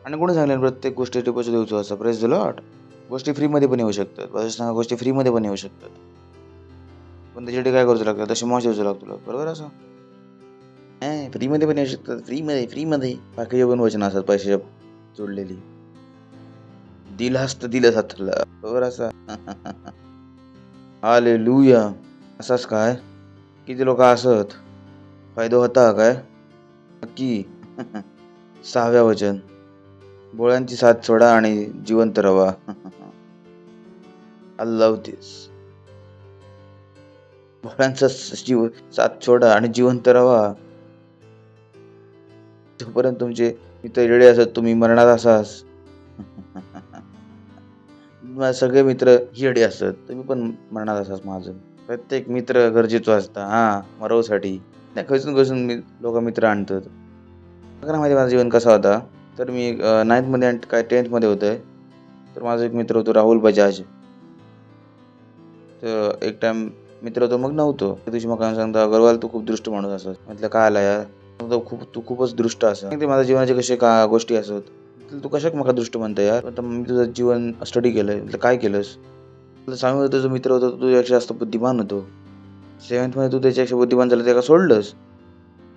आणि कोणी सांगले प्रत्येक गोष्टी पैसे देऊचो असं. Praise the Lord. गोष्टी फ्रीमध्ये पण येऊ शकतात. गोष्टी फ्रीमध्ये पण येऊ शकतात. पण त्याच्यासाठी काय करूच लागतं, तसे मॉश यायचं लागतं तुला, बरोबर असं फ्रीमध्ये पण येऊ शकतात, फ्रीमध्ये बाकीचे पण वचन असतात पैशाच्या जोडलेली. दिलास तर दिलंच हाताला, बरोबर असा. हालेलुया. असाच काय किती लोक असत फायदा होता काय नक्की. 6व्या वचन, बोळ्यांची साथ सोडा आणि जिवंत रवा. आय लव्ह दिस. भोळ्यांचा साथ सोडा आणि जिवंत रवा. जोपर्यंत तुमचे मित्र रेडे असत तुम्ही मरणार असास. माझे सगळे मित्र येडे असत, तुम्ही पण मरणार असास. माझं प्रत्येक मित्र गरजेचं असता मरवसाठी. नाही खचून खचून मी लोक मित्र आणतात. मला माहिती माझं जीवन कसं होता. तर मी 9th मध्ये आणि काय 10th मध्ये होतोय. तर माझा एक मित्र होतो राहुल बजाज. तर एक टाइम मित्र होतो मग नव्हतो. त्या दिवशी मग सांगता अगरवाल तू खूप दृष्ट माणूस असत. म्हटलं काय आला यार, तू खूपच दृष्ट असं. ते माझ्या जीवनाचे कसे गोष्टी असत. तू कशाक मला दृष्ट म्हणता यार. आता मी तुझं जीवन स्टडी केलंय. म्हटलं काय केलंस. तुला सांगू तुझा मित्र होता तू तुझ्यापेक्षा जास्त बुद्धिमान होतो. 7th मध्ये तू त्याच्यापेक्षा बुद्धिमान झालं त्याला सोडलंस.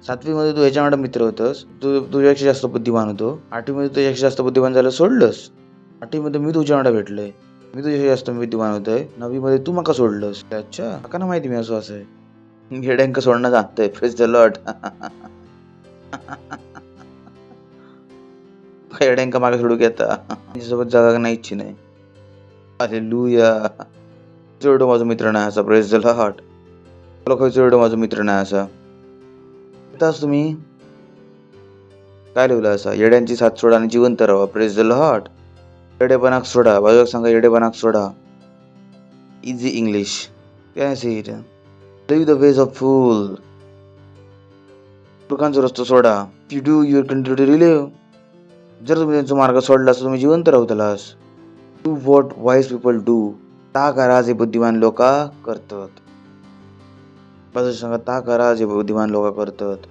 7वी मध्ये तू ह्याच्यामध्ये मित्र होतस, तू तुझ्यापेक्षा जास्त बुद्धिमान होतो. 8वी मध्ये तुझ्यापेक्षा जास्त बुद्धिमान झालं सोडलंस. 8वी मध्ये मी तुझ्याकडे भेटलोय, मी तुझ्यापेक्षा जास्त बुद्धिमान होतोय. 9वी मध्ये तू मका सोडलंस. अच्छा का ना माहिती मी असं आहे. हेड्यांक सोडणं जाणतंय. Praise the lord. हेड्यांक मागे सोडू घेता माझ्यासोबत जागा नाही इच्छी नाही. हालेलुया. एवढं माझा मित्र नाही असा. Praise the Lord. लोकांचं एवढं माझा मित्र नाही असा. आताच तुम्ही काय लिहिलं असा, येड्यांची साथ सोडा आणि जिवंत राहा. Praise the lord. येडेपणाक सोडा. बाजूला सांगा येडेपणाक सोडा. Easy English. काय say it leave the ways of fool. लोकांचा रस्ता सोडा. You do your country to live. जर तुम्ही त्यांचा मार्ग सोडला तर तुम्ही जिवंत राहतालास. Do what wise people do. ता करा जे बुद्धिमान लोक करतात. बाजूला सांगा ता करा जे बुद्धिमान लोक करतात.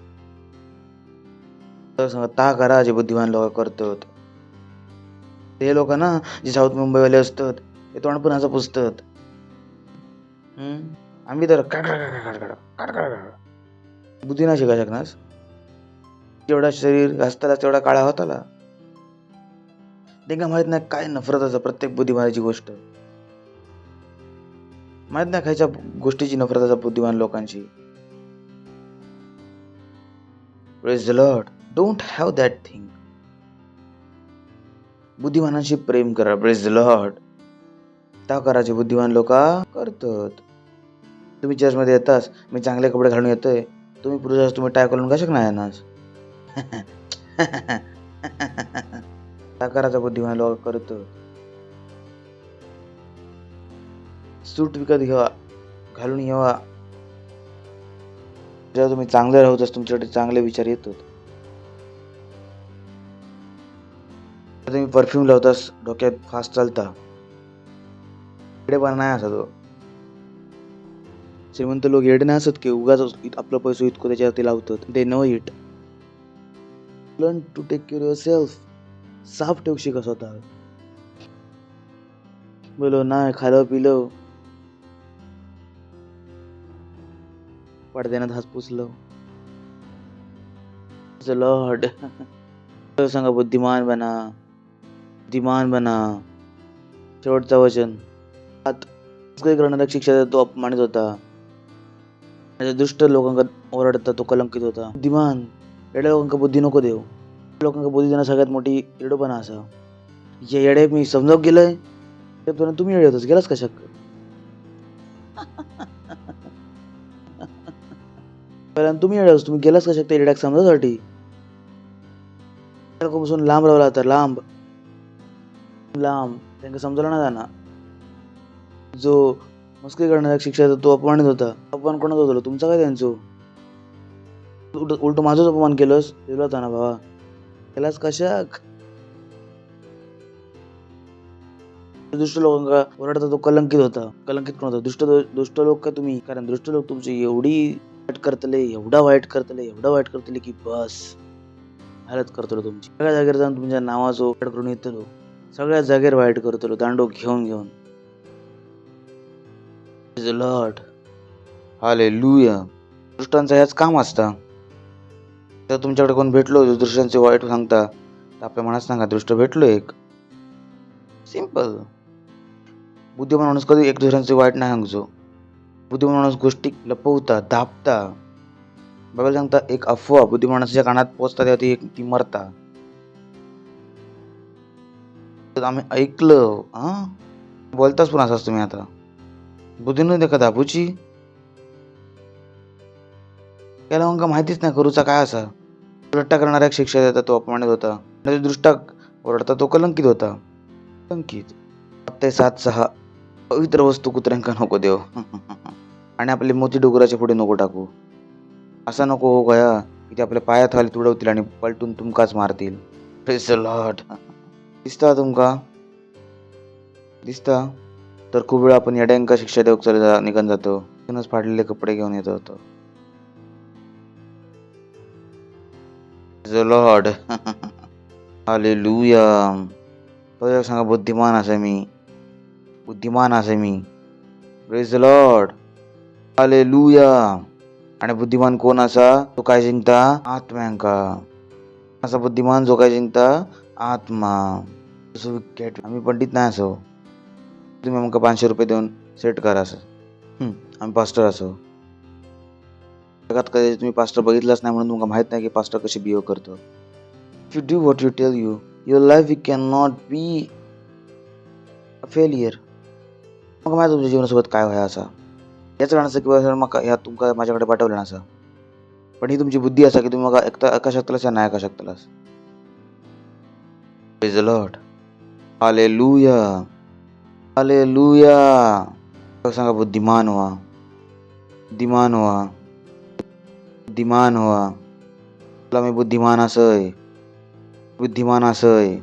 सांगा ता करा जे बुद्धिमान लोक करतात. ते लोक ना जे साऊथ मुंबईवाले असतात ते तोंड पण असं पुसतात. आम्ही तर बुद्धी नाही शिका शकणार. जेवढा शरीर घासताला तेवढा काळा होताला. त्यांना माहित नाही काय नफरत असं प्रत्येक बुद्धिमानाची गोष्ट. माहित नाही खायच्या गोष्टीची नफरत असं बुद्धिमान लोकांची. Praise the lord. Don't have that thing. बुद्धिमानांशी प्रेम करा. Praise the lord. त्या करायचे बुद्धिमान लोक करतात. तुम्ही चर्चमध्ये येतास, मी चांगले कपडे घालून येतोय, तुम्ही पुरुष तुम्ही टाय करून कशाक नाही येणार. त्या करायचा बुद्धिमान लोक करतात. सूट विकत घ्यावा, घालून यावा. जेव्हा तुम्ही चांगले राहतास तुमच्याकडे चांगले विचार येतात. तुम्ही परफ्यूम लावतास डोक्यात फास्ट चालता. येडेपणा नाही असा तो. श्रीमंत लोक येडे नाही असत की उगाच आपला पैसा इतकं त्याच्यावरती लावतात. They know it. Learn to take care yourself. साफ ठेवू शिका स्वतः. बोलो नाही खालं पिलं पडद्यानं हात पुसलं. लॉर्ड सांगा बुद्धिमान बना. बुद्धिमान बना. शेवटचा वचन. करणारा शिक्षा तो अपमानित होता. दुष्ट लोकांका ओरडता तो कलंकित होता. बुद्धिमान येड्या लोकांका बुद्धी नको देऊ. लोकांका बुद्धी देणं सगळ्यात मोठी येडोपणा असा. या येडे मी समजावून गेलंय तुम्ही येडे होतच गेलास कशाक. पहिल्यांदा तुम्ही येडे तुम्ही गेलास कशाक त्या येड्याक समजासाठी. बसून लांब राहिला तर लांब लांब त्यांना समजलं ना जाणार. जो मस्करी करणारा शिक्षा तो अपमानित होता. अपमान कोणाचा होता तुमचा काय त्यांचं. उलट माझंच अपमान केलंस दिला होता ना भावा. केलास कशाक. दुष्ट लोकांना ओरडता तो कलंकित होता. कलंकित कोण होता. दुष्ट लोक का तुम्ही. कारण दुष्ट लोक तुमची एवढी वाईट करतले एवढा वाईट करतले की बस हालत करतलो तुमची. सगळ्या जागेवर जाऊन तुमच्या नावाचं वाईट करून येतलो. सगळ्या जागेवर वाईट करतलो दांडो घेऊन. Lord hallelujah. दृष्टांचं ह्याच काम असतं. जर तुमच्याकडे कोण भेटलो जो दृष्टांचे वाईट सांगता तर आपल्या मनात सांगा दृष्ट भेटलो एक. सिंपल. बुद्धिमान माणूस कधी एक दुसऱ्यांचे वाईट नाही सांगतो. बुद्धिमान माणूस गोष्टी लपवता दाबता. बाबाला सांगता एक अफवा बुद्धिमान माणसाच्या कानात पोचता तेव्हा ती मरता. तर आम्ही ऐकलं बोलताच पण असाच तुम्ही आता बुद्धीनं देखा दाबूची त्याला मग माहितीच नाही करूचा काय असा. रट्टा करणाऱ्या शिक्षा देता तो अपमानित होता. दृष्टा ओरडता तो कलंकित होता. कलंकित 7:6 पवित्र वस्तू कुत्र्यांका नको देव आणि आपले मोती डोंगराच्या पुढे नको टाकू. असा नको हो गया की ते आपल्या पायात खाली तुडवतील आणि पलटून तुमकाच मारतील. Praise the Lord. दिसता तुमका दिसता तर खूप वेळा आपण येड्यांका शिक्षा देऊ निघून जातो. तिथूनच फाडलेले कपडे घेऊन येत होतो. Praise the lord. हालेलुया. सांगा बुद्धिमान असे मी. बुद्धिमान असे मी. Praise the lord. हालेलुया. आणि बुद्धिमान कोण असा तो काय जिंकता आत्म्यांका. असा बुद्धिमान जो काय जिंकता आत्मा. आम्ही पंडित नाही असो. तुम्ही आमका 500 रुपये देऊन सेट करा असं. आम्ही पास्टर असो. जगात कधी तुम्ही पास्टर बघितलाच नाही म्हणून तुमका माहित नाही की पास्टर कशी बिहेव करतो. If you do what you tell you your life you can not be a failure. मग माहिती तुमच्या जीवनासोबत काय व्हाय असा याच कारणाचं किंवा मग ह्या तुमका माझ्याकडे पाठवलं नसा. पण ही तुमची बुद्धी असा की तुम्ही मग एका शकतालास या नाही एका शकतालास. Praise the lord. Hallelujah. Hallelujah. सांगा बुद्धिमान व्हा. बुद्धिमान व्हा. बुद्धिमान व्हा. तुला मी बुद्धिमान असय. बुद्धिमान असय.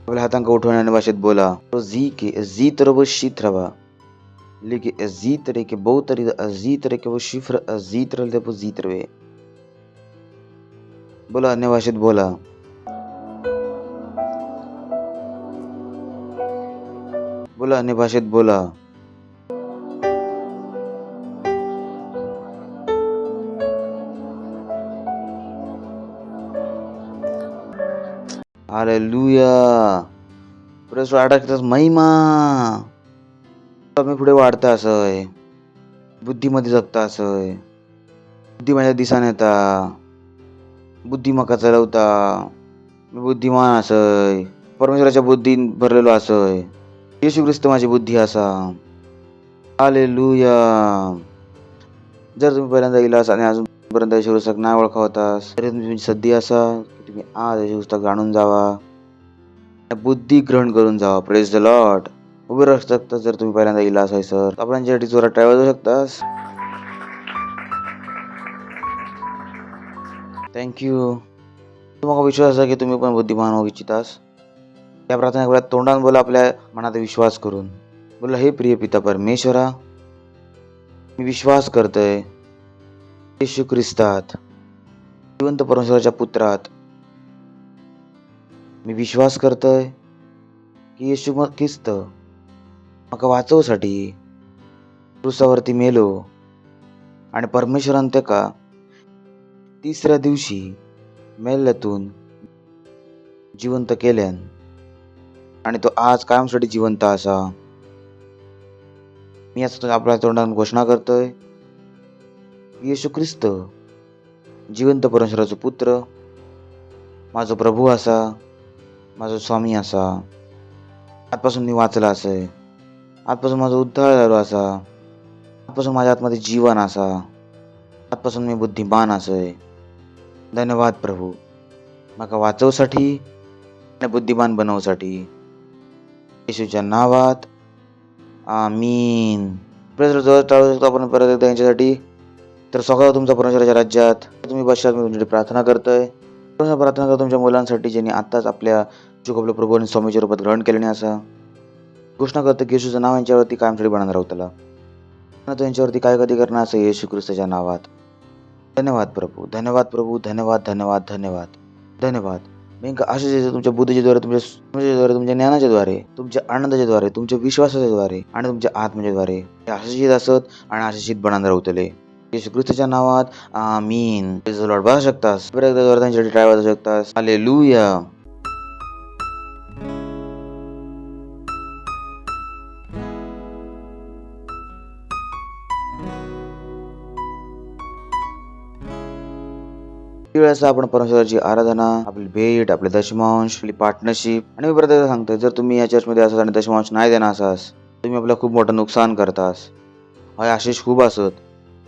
आपल्या हातांका उठवण्याने भाषेत बोला. जी तरह शी रवा लेके जी तरह के बहु तरह के वो शिफ्र जी तरह वो जी तरवे. बोला अन्य भाषेत बोला. बोला अन्य भाषेत बोला. हालेलुया. पुढे अडकताच महिमा. मी पुढे वाढता असय. बुद्धीमध्ये जगता असय. बुद्धी माझ्या दिसाने येता. बुद्धी मका चालवता. मी बुद्धिमान असय. परमेश्वराच्या बुद्धीन भरलेलो असय. येशू ख्रिस्त माझी बुद्धी असा. हालेलुया. जर तुम्ही पहिल्यांदा इलास आणि अजूनपर्यंत येशू ख्रिस्त नाही ओळखा होतास तरी तुमची सद्दी असा की तुम्ही आज येशू ख्रिस्त जाणून जावा. बुद्धी ग्रहण करून जावा. Praise the Lord. उभे राहू शकता जर तुम्ही पहिल्यांदा इलास आहे सर आपण ज्यासाठी जोरात ट्रॅव्हल करू शकतास. थँक्यू. तुम्हाला विश्वास आहे की तुम्ही पण बुद्धिमान होऊ इच्छितास. या प्रार्थना वेळात तोंडाने बोला आपल्या मनात विश्वास करून. बोला हे प्रिय पिता परमेश्वरा मी विश्वास करतोय येशू ख्रिस्तात जिवंत परमेश्वराच्या पुत्रात. मी विश्वास करतोय की येशू ख्रिस्त मका वाचवसाठी क्रूसावरती मेलो आणि परमेश्वरान तेका 3ऱ्या दिवशी मेल्यातून जिवंत केल्यान आणि तो आज कायमसाठी जिवंत असा. मी असं आपल्या तोंडाने घोषणा करतोय येशू ख्रिस्त जिवंत परमेश्वराचा पुत्र माझा प्रभू असा. माझा स्वामी असा. आजपासून मी वाचला असय. आजपासून माझा उद्धार झालो असा. आजपासून माझ्या आतमध्ये जीवन असा. आजपासून मी बुद्धिमान असय. धन्यवाद प्रभू माका वाचवसाठी आणि बुद्धिमान बनवसाठी येशूच्या नावात आमीन. जवळ टाळू शकतो आपण परत एकदा यांच्यासाठी. तर सगळं तुमचा परमेश्वराच्या राज्यात तुम्ही बसतात. मी तुमच्यासाठी प्रार्थना करतोय. प्रार्थना करतो तुमच्या मुलांसाठी ज्यांनी आताच आपल्या आपल्या प्रभू आणि स्वामीच्या रूपात ग्रहण केल्याने असा. घोषणा करतो की येशूचं नाव यांच्यावरती कायमसाठी बनणार राहू त्याला. तो यांच्यावरती काय कधी करणार असं येशू ख्रिस्ताच्या नावात. धन्यवाद प्रभू. धन्यवाद प्रभू. धन्यवाद धन्यवाद धन्यवाद धन्यवाद. मी आशाच्या तुमच्या बुद्धीच्या द्वारे तुमच्या ज्ञानाच्या द्वारे तुमच्या आनंदाच्या द्वारे तुमच्या विश्वासाच्या द्वारे आणि तुमच्या आत्म्याच्या द्वारे आशाशीत असत आणि आशाशीत बनणार राहतले. येशू ख्रिस्ताच्या नावात आमीन. Praise the Lord. बघू शकतास बरं एकदा जोरात त्यांच्यासाठी ट्राय वाजवू शकतास. हालेलुया. वेळेस आपण परमेश्वराची आराधना, आपली भेट, आपले दशमांश, आपली पार्टनरशिप आणि मी परत एकदा सांगतोय, जर तुम्ही या चर्चमध्ये असाल आणि दशमांश नाही देणार असास, तुम्ही आपलं खूप मोठं नुकसान करतास. हय आशिष खूप असत,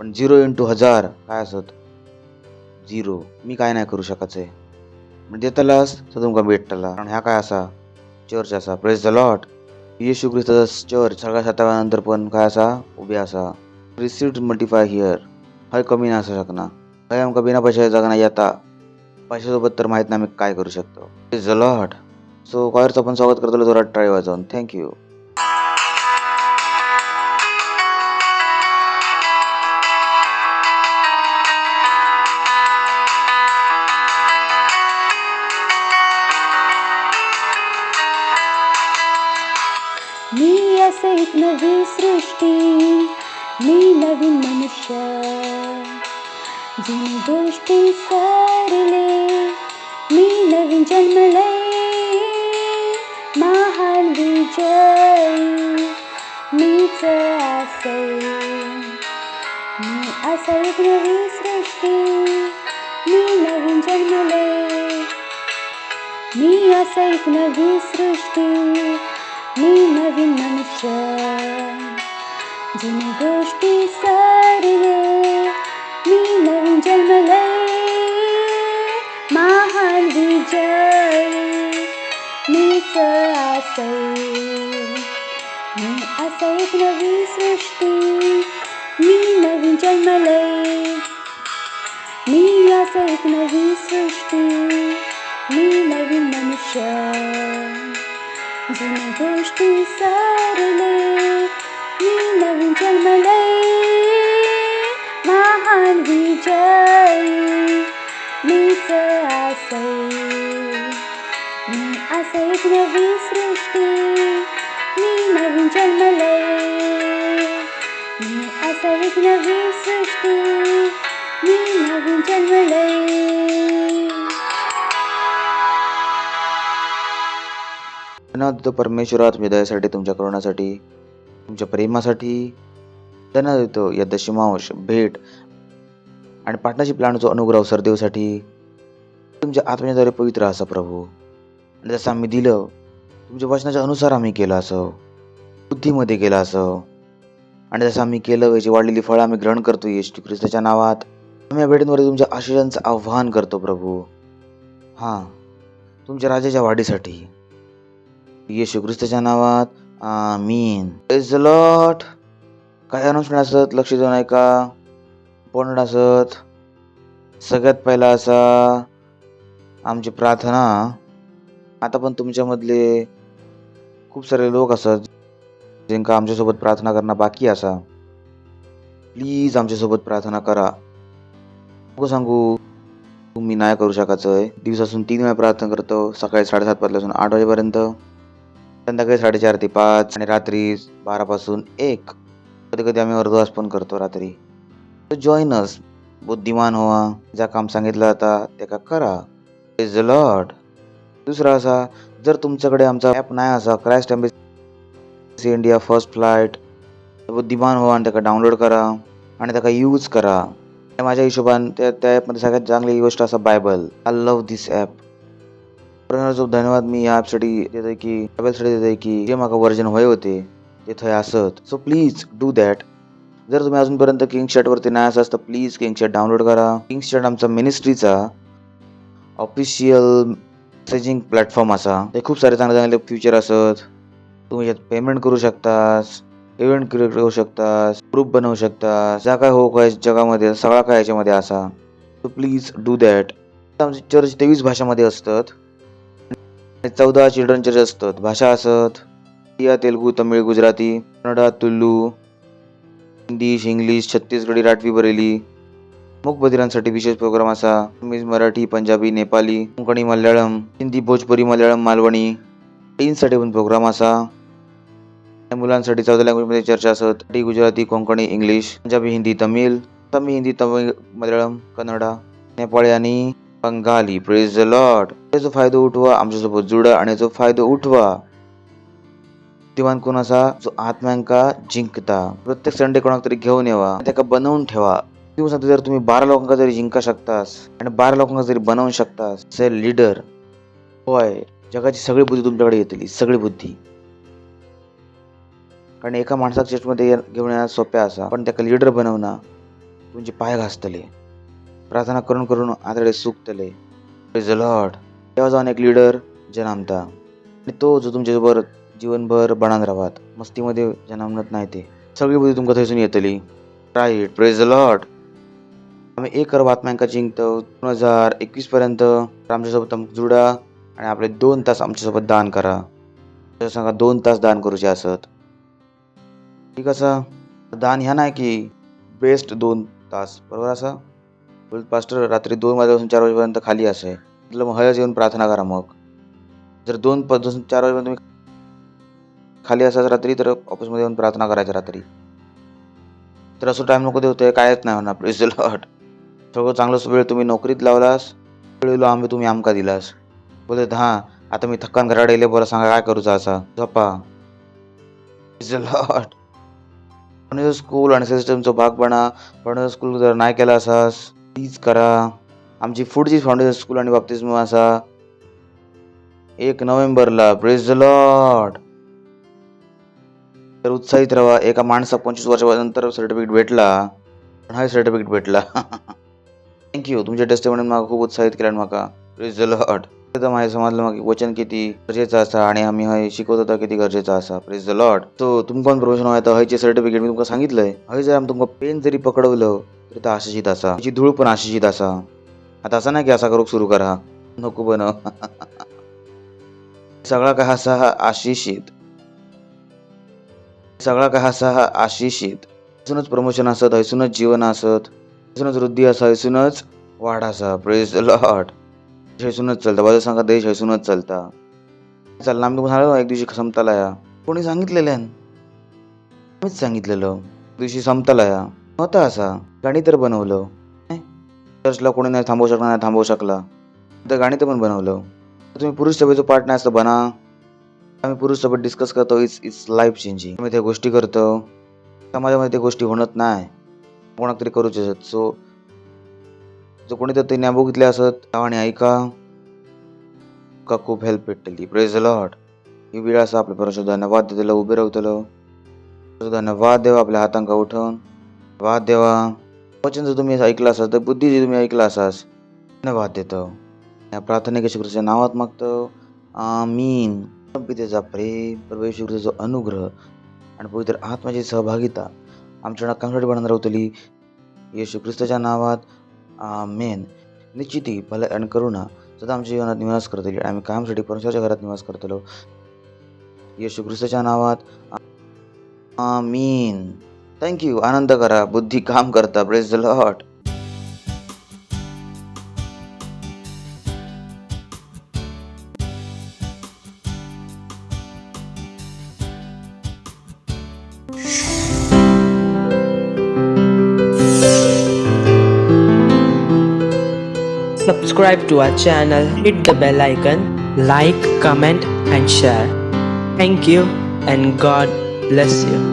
पण 0 × 1000 काय असत? 0. मी काय नाही करू शकत आहे. म्हणजे देतलास तर तुमका भेटतला. कारण ह्या काय असा? चर्च असा. Praise the Lord. येशू ख्रिस्ताचा चर्च सगळ्या शतकानंतर पण काय असा? उभे असा. Received multiply here. हय कमी नाही असू शकणार. हय आमका बिना पैशाच्या जागा नाही येता. पैशासोबत तर माहित नाही आम्ही काय करू शकतो. Praise the Lord. सो कॉयरचं आपण स्वागत करतो जोरात टाळी वाजवून. थँक्यू. मी असे एक नवी सृष्टी, मी नवीन मनुष्य, जुनी गोष्टी सारले, मी नवीन जन्मले, महान विजय मीच असे. मी असे एक नवी सृष्टी, मी नवीन जन्मले, मी असे एक नवी सृष्टी, मी नवीन मनुष्य, जुनी गोष्टी सारले, मी नवीन जन्मले, महान विजय मीच असे. मी असे एक नवी सृष्टी, मी नवीन जन्मले, मी असे एक नवी सृष्टी, मी नवीन मनुष्य, जुनी गोष्टी सारले, मी नवीन जन्मले, महान विजय मीच असे. मी असे एक नवी सृष्टी, मी नवीन जन्मले, मी असे एक नवी सृष्टी, मी नवीन जन्मले. धन्यवाद देतो परमेश्वरा तुमच्या दयासाठी, तुमच्या करुणासाठी, तुमच्या प्रेमासाठी. धन्यवाद देतो या दशमांश, भेट आणि पार्टनरशिप प्लॅनचा अनुग्रह सरदेवसाठी. तुमच्या आत्म्याद्वारे पवित्र असा प्रभू, आणि जसं आम्ही दिलं तुमच्या वचनाच्या अनुसार आम्ही केलं असं, बुद्धीमध्ये केलं असं, आणि जसं आम्ही केलं याची वाढलेली फळं आम्ही ग्रहण करतो येशू ख्रिस्ताच्या नावात. आम्ही या भेटींद्वारे तुमच्या आशीर्वादांचं आव्हान करतो प्रभू. तुमच्या राजाच्या वाढीसाठी येशू ख्रिस्ताच्या नावात आमीन. Praise the Lord. काय अनाउन्समेंट असत लक्ष देऊन ऐका. इम्पॉर्टंट असत. सगळ्यात पहिला असा आमची प्रार्थना. आता पण तुमच्यामधले खूप सारे लोक असत ज्यांका आमच्यासोबत प्रार्थना करणं बाकी असा. प्लीज आमच्यासोबत प्रार्थना करा. नको सांगू तुम्ही नाही करू शकायचं. दिवसातून 3 वेळा प्रार्थना करतो. सकाळी 7:30 पासून 8 वाजेपर्यंत, संध्याकाळी 4:30 ते 5, आणि रात्री 12 पासून 1. कधी कधी आम्ही अर्धवास पण करतो रात्री. जॉईन अस. बुद्धिमान व्हा. ज्या काम सांगितलं आता ते का करा. Praise the Lord. दुसरा असा, जर तुमच्याकडे आमचा ॲप नाही असा, Christ embassy India first flight, बुद्धिमान व्हा आणि त्याला डाउनलोड करा आणि त्याला यूज करा. माझ्या हिशोबाने त्या ॲपमध्ये सगळ्यात चांगली गोष्ट असा Bible. I love this app. धन्यवाद मी या ॲपसाठी देतोय की बायबलसाठी देतोय की जे माका वर्जन होय होते ते थंय असत. So please do that. जर तुम्ही अजूनपर्यंत किंगशॅटवरती नाही असाल तर प्लीज किंगशॅट डाउनलोड करा. किंगशॅट आमचा मिनिस्ट्रीचा ऑफिशियल मेसेजिंग प्लॅटफॉर्म असा. ते खूप सारे चांगले चांगले फ्युचर असत. तुम्ही यात पेमेंट करू शकतास, इव्हेंट क्रिएट करू शकतास, ग्रुप बनवू शकतास. ज्या काय हो काय जगामध्ये सगळा काय याच्यामध्ये असा. So please do that. आमचे चर्च 23 भाषामध्ये असतात. 14 चिल्ड्रन चर्च असतात. भाषा असत तेलुगू, तमिळ, गुजराती, कन्नडा, तुलू, हिंदी, इंग्लिश, छत्तीसगडी, राठवी, बरेली. मूकबधिरांसाठी विशेष प्रोग्राम असा. मराठी, पंजाबी, नेपाली, कोकणी, मल्याळम, हिंदी, भोजपुरी, मल्याळम, मालवणी. टीनसाठी पण प्रोग्राम असा. मुलांसाठी 14 लँग्वेजमध्ये चर्चा असत. गुजराती, कोकणी, इंग्लिश, पंजाबी, हिंदी, तमिळ. तमिळ, हिंदी, तमिळ, मल्याळम, कन्नडा, नेपाळी आणि बंगाली. Praise the Lord. याचा फायदा उठवा, आमच्यासोबत जुडा आणि याचा फायदा उठवा. बुद्धिमान कोण असा जो आत्म्यांका जिंकता. प्रत्येक संडे कोणाक तरी घेऊन येवा, त्याका बनवून ठेवा. सांगतो जर तुम्ही 12 लोकांका जरी जिंका शकतास आणि 12 लोकांका जरी बनवून शकतास, से लीडर होय, जगाची सगळी बुद्धी तुमच्याकडे येतली, सगळी बुद्धी. कारण एका माणसाक चर्चमध्ये घेऊन येणार सोप्या असा, पण त्याका लीडर बनवणं तुमचे पाय घासतले, प्रार्थना करून करून आतडे सुकतले. Praise the lord. तेव्हा जाऊन एक लीडर जन्मता आणि तो जो तुमच्याबरोबर जीवनभर बनान राहत, मस्तीमध्ये जन्मत नाही. ते सगळी बुद्धी तुमका थंयसून येतली. राईट. Praise the Lord. आम्ही 1 करोड आत्म्यांका जिंकतो. 2021 पर्यंत आमच्यासोबत जुडा आणि आपले 2 तास आमच्यासोबत दान करा. सांगा 2 तास दान करूचे असत. ठीक असा दान ह्या नाही की बेस्ट 2 तास, बरोबर असा. पास्टर रात्री 2 वाजल्यापासून 4 वाजेपर्यंत खाली असे, मग हयच येऊन प्रार्थना करा. मग जर 2 पासून 4 वाजेपर्यंत तुम्ही खाली असाच रात्री, तर ऑफिसमध्ये येऊन प्रार्थना करायचं रात्री. तर असं टाइम नको देऊ, ते कायच नाही होणार. Praise the Lord. सगळं चांगलं वेळ तुम्ही नोकरीत लावलास, वेळ आम्ही तुम्ही आमका दिलास. बोलत हां आता मी थक्कान घराडे येले, बोला सांगा काय करूचा असा, झोपा. Praise the Lord. Foundation school आणि सिस्टमचा भाग बना. फाउंडेशन स्कूल जर नाही केला असास प्लीज करा. आमची पुढची फाउंडेशन स्कूल आणि बाप्तिस्म असा 1 नोव्हेंबरला. Praise the Lord. तर उत्साहित राहा. एका माणसा 25 वर्षानंतर सर्टिफिकेट भेटला, पण हा सर्टिफिकेट भेटला. थँक्यू. तुमच्या टेस्टिमोनी मला खूप उत्साहित केल्यान माका. Praise the Lord. तर माझ्या समजलं मग वचन किती गरजेचं असा आणि आम्ही हय शिकवत होता किती गरजेचं असा. Praise the Lord. सो तुमका प्रमोशन व्हायचं तर हयचे सर्टिफिकेट मी तुमका सांगितलंय. हय जर आम्ही तुमका पेन जरी पकडवलं तरी तर आशिषित असा, त्याची धूळ पण आशिषित असा. आता असं नाही की असा करूक सुरू करा, नको बनव. सगळा काय असा आशिषित, सगळा काय असा आशिषित. हयसूनच प्रमोशन असत, हयसूनच जीवन असत, हयसूनच वृद्धी असा, हयसूनच वाढ असा. Praise the Lord. हयसूनच चालता. बाजू सांगा देश हयसूनच चालता. चालला आम्ही तुम्हाला सांगितलं एक दिवशी संपताला या. कोणी सांगितलेल्या आम्हीच सांगितलेलं दिवशी संपताला या होता असा. गाणी तर बनवलं, चर्चला कोणी नाही थांबवू शकला, नाही थांबवू शकला तर गाणी तर पण बनवलं. तुम्ही पुरुष सभेचं पार्ट नाही असतं बना. आम्ही पुरुष सोबत डिस्कस करतो. It's life changing. आम्ही त्या गोष्टी करतो, समाजामध्ये त्या गोष्टी होणत नाही, कोणाक तरी करूच असत. सो जो कोणी तर ते न्या बघितले असत आणि ऐका का खूप हेल्प भेटली. Praise the lord. ही वेळ असा आपल्या परमेश्वर धन्यवाद देतलो, उभे राहतलो. धन्यवाद देवा. आपल्या हातांका उठवून धन्यवाद देवा. वचन जर तुम्ही ऐकलं असाल तर बुद्धी जी तुम्ही ऐकला असास धन्यवाद देतो. या प्रार्थनेक येशू ख्रिस्ताच्या नावात मागतो. आमीन. पितेचा प्रेम, प्रभू येशू ख्रिस्ताचा अनुग्रह आणि पवित्र आत्म्याची सहभागिता आमच्या नक्कांसाठी बनवून राहतली. येशू ख्रिस्ताच्या नावात आमेन. निश्चिती भले आणि करुणा सदा आमच्या जीवनात निवास करतली. आम्ही कायमसाठी परमेश्वराच्या घरात निवास करतलो. येशू ख्रिस्ताच्या नावात आमीन. थँक्यू. आनंद करा, बुद्धी काम करता. Praise the Lord. Subscribe to our channel, hit the bell icon, like, comment and share. Thank you and God bless you.